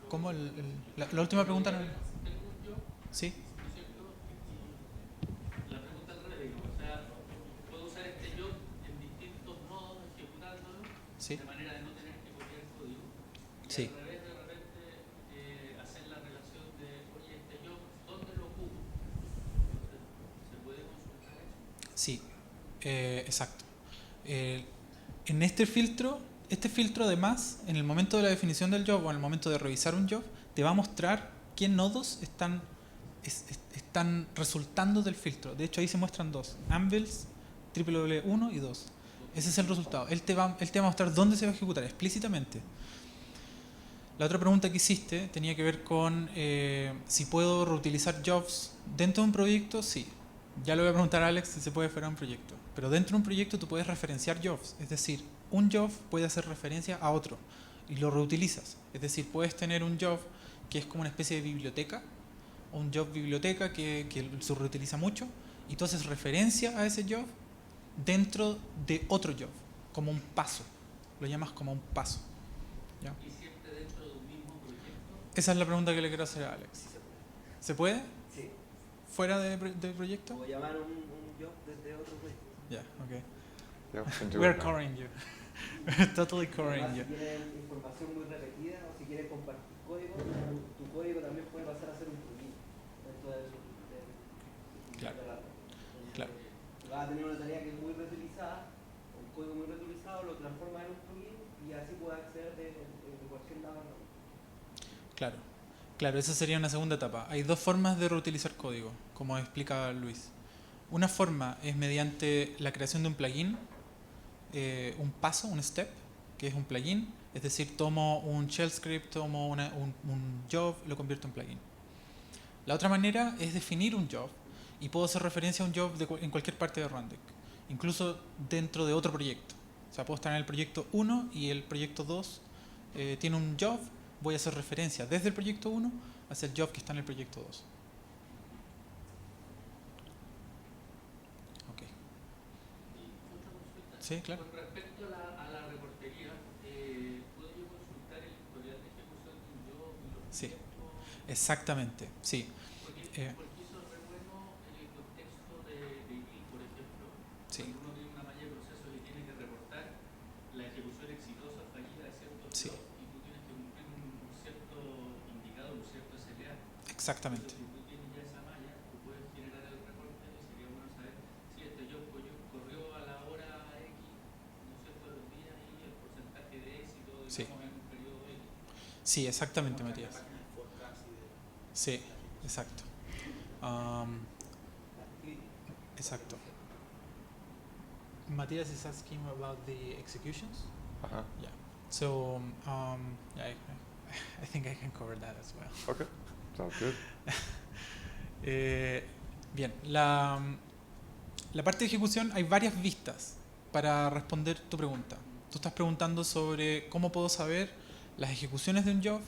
¿Cómo la última pregunta? No, Tengo un job, ¿sí? ¿no es cierto? Y la pregunta al revés, digamos, o sea, puedo usar este job en distintos nodos ejecutándolo Sí. de manera de no tener que copiar código. Y Sí. al revés, de repente, hacer la relación de, oye, este job, ¿dónde lo ocupo? Entonces, ¿se puede consultar eso? Sí, exacto. En este filtro además, en el momento de la definición del job o en el momento de revisar un job, te va a mostrar qué nodos están resultando del filtro. De hecho, ahí se muestran dos, Anvils, www1 y 2. Ese es el resultado. Él te va a mostrar dónde se va a ejecutar explícitamente. La otra pregunta que hiciste tenía que ver con si puedo reutilizar jobs dentro de un proyecto. Sí, ya le voy a preguntar a Alex si se puede fuera de un proyecto. Pero dentro de un proyecto tú puedes referenciar jobs, es decir, un job puede hacer referencia a otro y lo reutilizas. Es decir, puedes tener un job que es como una especie de biblioteca, o un job biblioteca que se reutiliza mucho, y tú haces referencia a ese job dentro de otro job, como un paso. Lo llamas como un paso. ¿Ya? Y siempre Esa es la pregunta que le quiero hacer a Alex. Sí se puede. ¿Se puede? Sí. ¿Fuera del proyecto? O llamar un job desde otro proyecto. Yeah, okay. Yeah, we can do We're it now. covering you. Totally covering Además, you. si tienen información muy repetida o si quieres compartir código, tu código también puede pasar a ser un plugin dentro Claro. de la red. Claro. Vas a tener una tarea que es muy reutilizada, un código muy reutilizado, lo transformas en un plugin y así puedes acceder de cualquier lado. Claro. Claro, esa sería una segunda etapa. Hay dos formas de reutilizar código, como explica Luis. Una forma es mediante la creación de un plugin, un paso, un step, que es un plugin. Es decir, tomo un shell script, tomo un job, lo convierto en plugin. La otra manera es definir un job y puedo hacer referencia a un job en cualquier parte de Rundeck, incluso dentro de otro proyecto. O sea, puedo estar en el proyecto 1 y el proyecto 2 tiene un job, voy a hacer referencia desde el proyecto 1 hacia el job que está en el proyecto 2. Ok. Y otra consulta. Sí, claro. Con respecto a la reportería, ¿puedo yo consultar el historial de ejecución de un job y los Sí. tiempos? Exactamente, sí. Porque Eh. eso es re bueno en el contexto de ITIL, por ejemplo. Sí. Cuando uno tiene una malla de procesos y tiene que reportar la ejecución exitosa o fallida de ciertos Sí. jobs y tú tienes que cumplir un cierto indicador, un cierto SLA. Exactamente. Entonces, si tú tienes ya esa malla, tú puedes generar el reporte y sería bueno saber si este job corrió a la hora X, ¿no es cierto?, de los días y el porcentaje de éxito, digamos, Sí. en un periodo X. Sí, exactamente, Matías. Páginas de forecast y de... Sí, exacto. Exacto. Matías is asking about the executions. Uh-huh. Yeah. So, yeah, I think I can cover that as well. Okay, sounds good. Bien, la parte de ejecución hay varias vistas para responder tu pregunta. Tú estás preguntando sobre cómo puedo saber las ejecuciones de un job,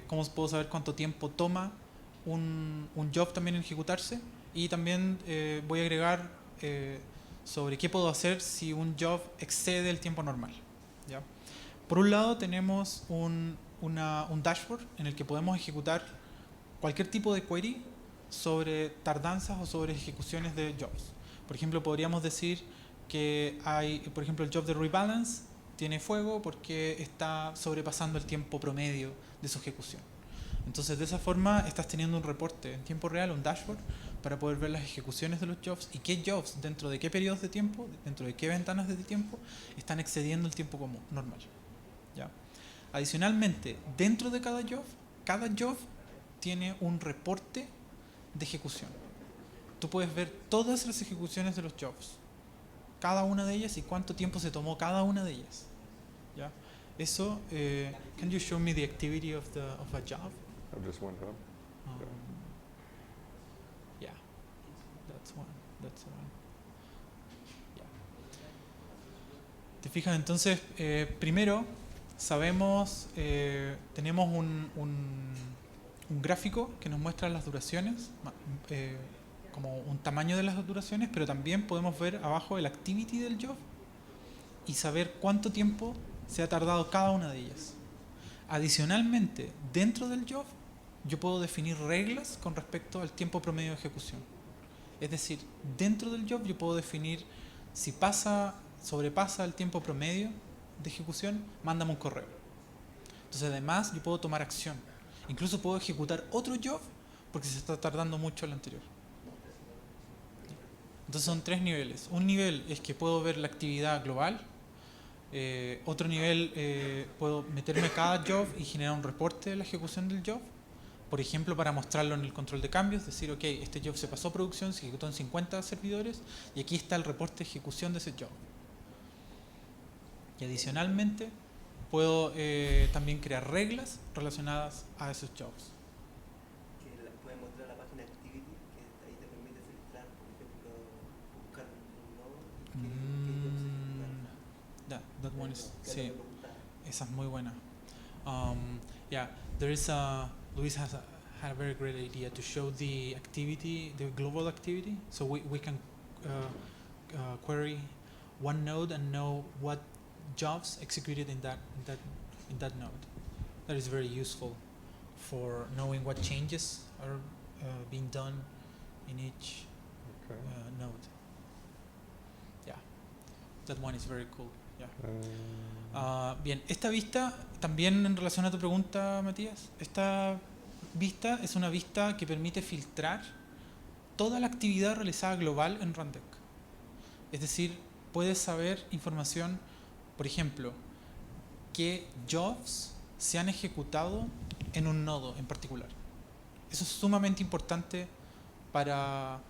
cómo puedo saber cuánto tiempo toma un job también en ejecutarse, y también voy a agregar sobre qué puedo hacer si un job excede el tiempo normal. ¿Ya? Por un lado tenemos un dashboard en el que podemos ejecutar cualquier tipo de query sobre tardanzas o sobre ejecuciones de jobs. Por ejemplo, podríamos decir que hay, por ejemplo, el job de rebalance tiene fuego porque está sobrepasando el tiempo promedio de su ejecución. Entonces, de esa forma estás teniendo un reporte en tiempo real, un dashboard, para poder ver las ejecuciones de los jobs y qué jobs, dentro de qué periodos de tiempo, dentro de qué ventanas de tiempo, están excediendo el tiempo común, normal. ¿Ya? Adicionalmente, dentro de cada job tiene un reporte de ejecución. Tú puedes ver todas las ejecuciones de los jobs, cada una de ellas y cuánto tiempo se tomó cada una de ellas. ¿Ya? Eso, can you show me the activity of a job? I've just one job. Yeah, that's one. Yeah. ¿Te fijas? Entonces, primero sabemos, tenemos un gráfico que nos muestra las duraciones, como un tamaño de las duraciones, pero también podemos ver abajo el activity del job y saber cuánto tiempo se ha tardado cada una de ellas. Adicionalmente, dentro del job, yo puedo definir reglas con respecto al tiempo promedio de ejecución. Es decir, dentro del job yo puedo definir si sobrepasa el tiempo promedio de ejecución, mándame un correo. Entonces, además, yo puedo tomar acción. Incluso puedo ejecutar otro job porque se está tardando mucho el anterior. Entonces son 3 niveles. Un nivel es que puedo ver la actividad global. Otro nivel, puedo meterme a cada job y generar un reporte de la ejecución del job. Por ejemplo, para mostrarlo en el control de cambios, decir, ok, este job se pasó a producción, se ejecutó en 50 servidores y aquí está el reporte de ejecución de ese job. Y adicionalmente, puedo también crear reglas relacionadas a esos jobs. Que pueden mostrar la página Activity, que ahí te permite filtrar, por ejemplo, buscar un nodo y That one is, que sí, lo que preguntaba. esa es muy buena. Yeah, Luis had a very great idea to show the activity, the global activity, so we can query one node and know what jobs executed in that node. That is very useful. for knowing what changes are being done in each Okay. node. Yeah, that one is very cool. Yeah. Bien, esta vista, también en relación a tu pregunta, Matías, esta vista es una vista que permite filtrar toda la actividad realizada global en Rundeck. Es decir, puedes saber información, por ejemplo, qué jobs se han ejecutado en un nodo en particular. Eso es sumamente importante para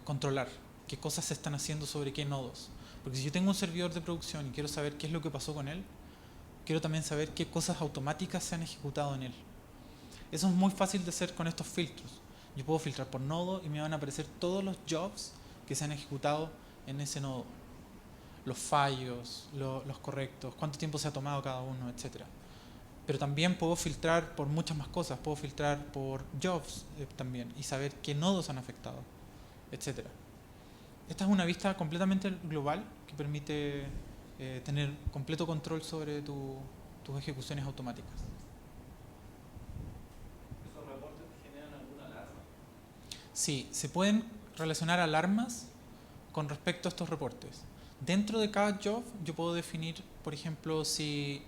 controlar qué cosas se están haciendo sobre qué nodos. Porque si yo tengo un servidor de producción y quiero saber qué es lo que pasó con él, quiero también saber qué cosas automáticas se han ejecutado en él. Eso es muy fácil de hacer con estos filtros. Yo puedo filtrar por nodo y me van a aparecer todos los jobs que se han ejecutado en ese nodo. Los fallos, los correctos, cuánto tiempo se ha tomado cada uno, etc. Pero también puedo filtrar por muchas más cosas. Puedo filtrar por jobs también y saber qué nodos han afectado, etc. Esta es una vista completamente global que permite tener completo control sobre tus ejecuciones automáticas. ¿Esos reportes generan alguna alarma? Sí, se pueden relacionar alarmas con respecto a estos reportes. Dentro de cada job yo puedo definir, por ejemplo, si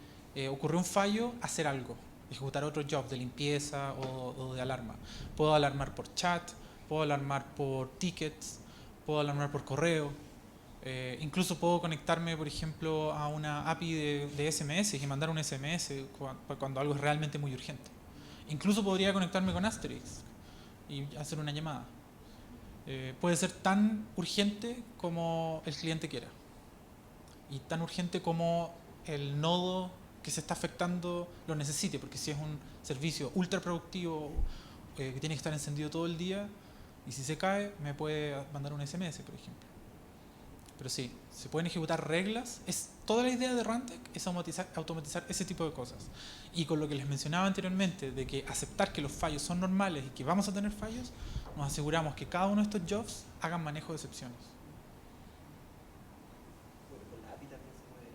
ocurrió un fallo, hacer algo, ejecutar otro job de limpieza o de alarma. Puedo alarmar por chat, puedo alarmar por tickets, puedo alarmar por correo. Incluso puedo conectarme, por ejemplo, a una API de SMS y mandar un SMS cuando algo es realmente muy urgente. Incluso podría conectarme con Asterix y hacer una llamada. Puede ser tan urgente como el cliente quiera y tan urgente como el nodo que se está afectando lo necesite, porque si es un servicio ultra productivo que tiene que estar encendido todo el día y si se cae me puede mandar un SMS, por ejemplo. Pero sí, se pueden ejecutar reglas. Toda la idea de Rundeck es automatizar ese tipo de cosas. Y con lo que les mencionaba anteriormente, de que aceptar que los fallos son normales y que vamos a tener fallos, nos aseguramos que cada uno de estos jobs hagan manejo de excepciones. Bueno, con la API también se puede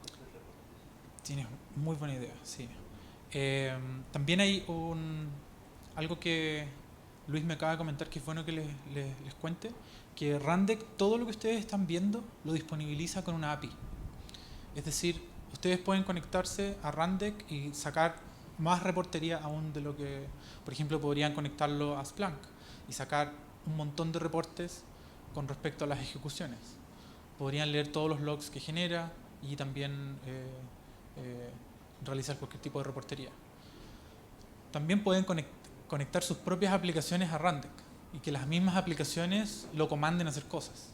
construir reportes. Tienes muy buena idea, sí. También hay algo que Luis me acaba de comentar que es bueno que les cuente, que Rundeck, todo lo que ustedes están viendo, lo disponibiliza con una API. Es decir, ustedes pueden conectarse a Rundeck y sacar más reportería aún de lo que, por ejemplo, podrían conectarlo a Splunk y sacar un montón de reportes con respecto a las ejecuciones. Podrían leer todos los logs que genera y también realizar cualquier tipo de reportería. También pueden conectar sus propias aplicaciones a Rundeck y que las mismas aplicaciones lo comanden a hacer cosas.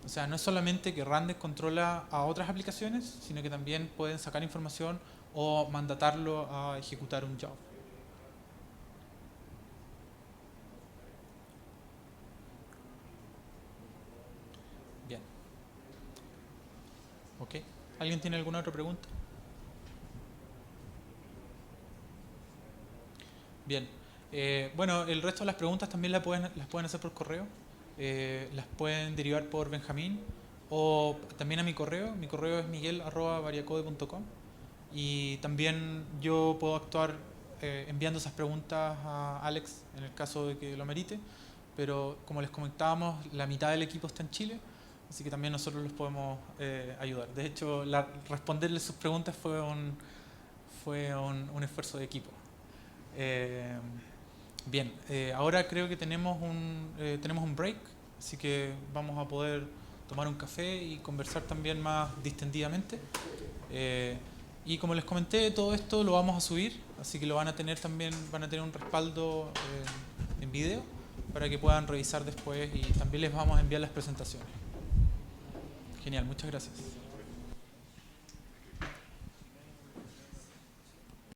O sea, no es solamente que Rundeck controla a otras aplicaciones, sino que también pueden sacar información o mandatarlo a ejecutar un job. Bien. ¿Ok? ¿Alguien tiene alguna otra pregunta? Bien. Bueno, el resto de las preguntas también las pueden hacer por correo. Las pueden derivar por Benjamín o también a mi correo. Mi correo es miguel@variacode.com y también yo puedo actuar enviando esas preguntas a Alex en el caso de que lo merite, pero como les comentábamos, la mitad del equipo está en Chile, así que también nosotros los podemos ayudar. De hecho, responderles sus preguntas fue un esfuerzo de equipo. Bien, ahora creo que tenemos un break, así que vamos a poder tomar un café y conversar también más distendidamente. Y como les comenté, todo esto lo vamos a subir, así que lo van a tener un respaldo en video para que puedan revisar después y también les vamos a enviar las presentaciones. Genial, muchas gracias.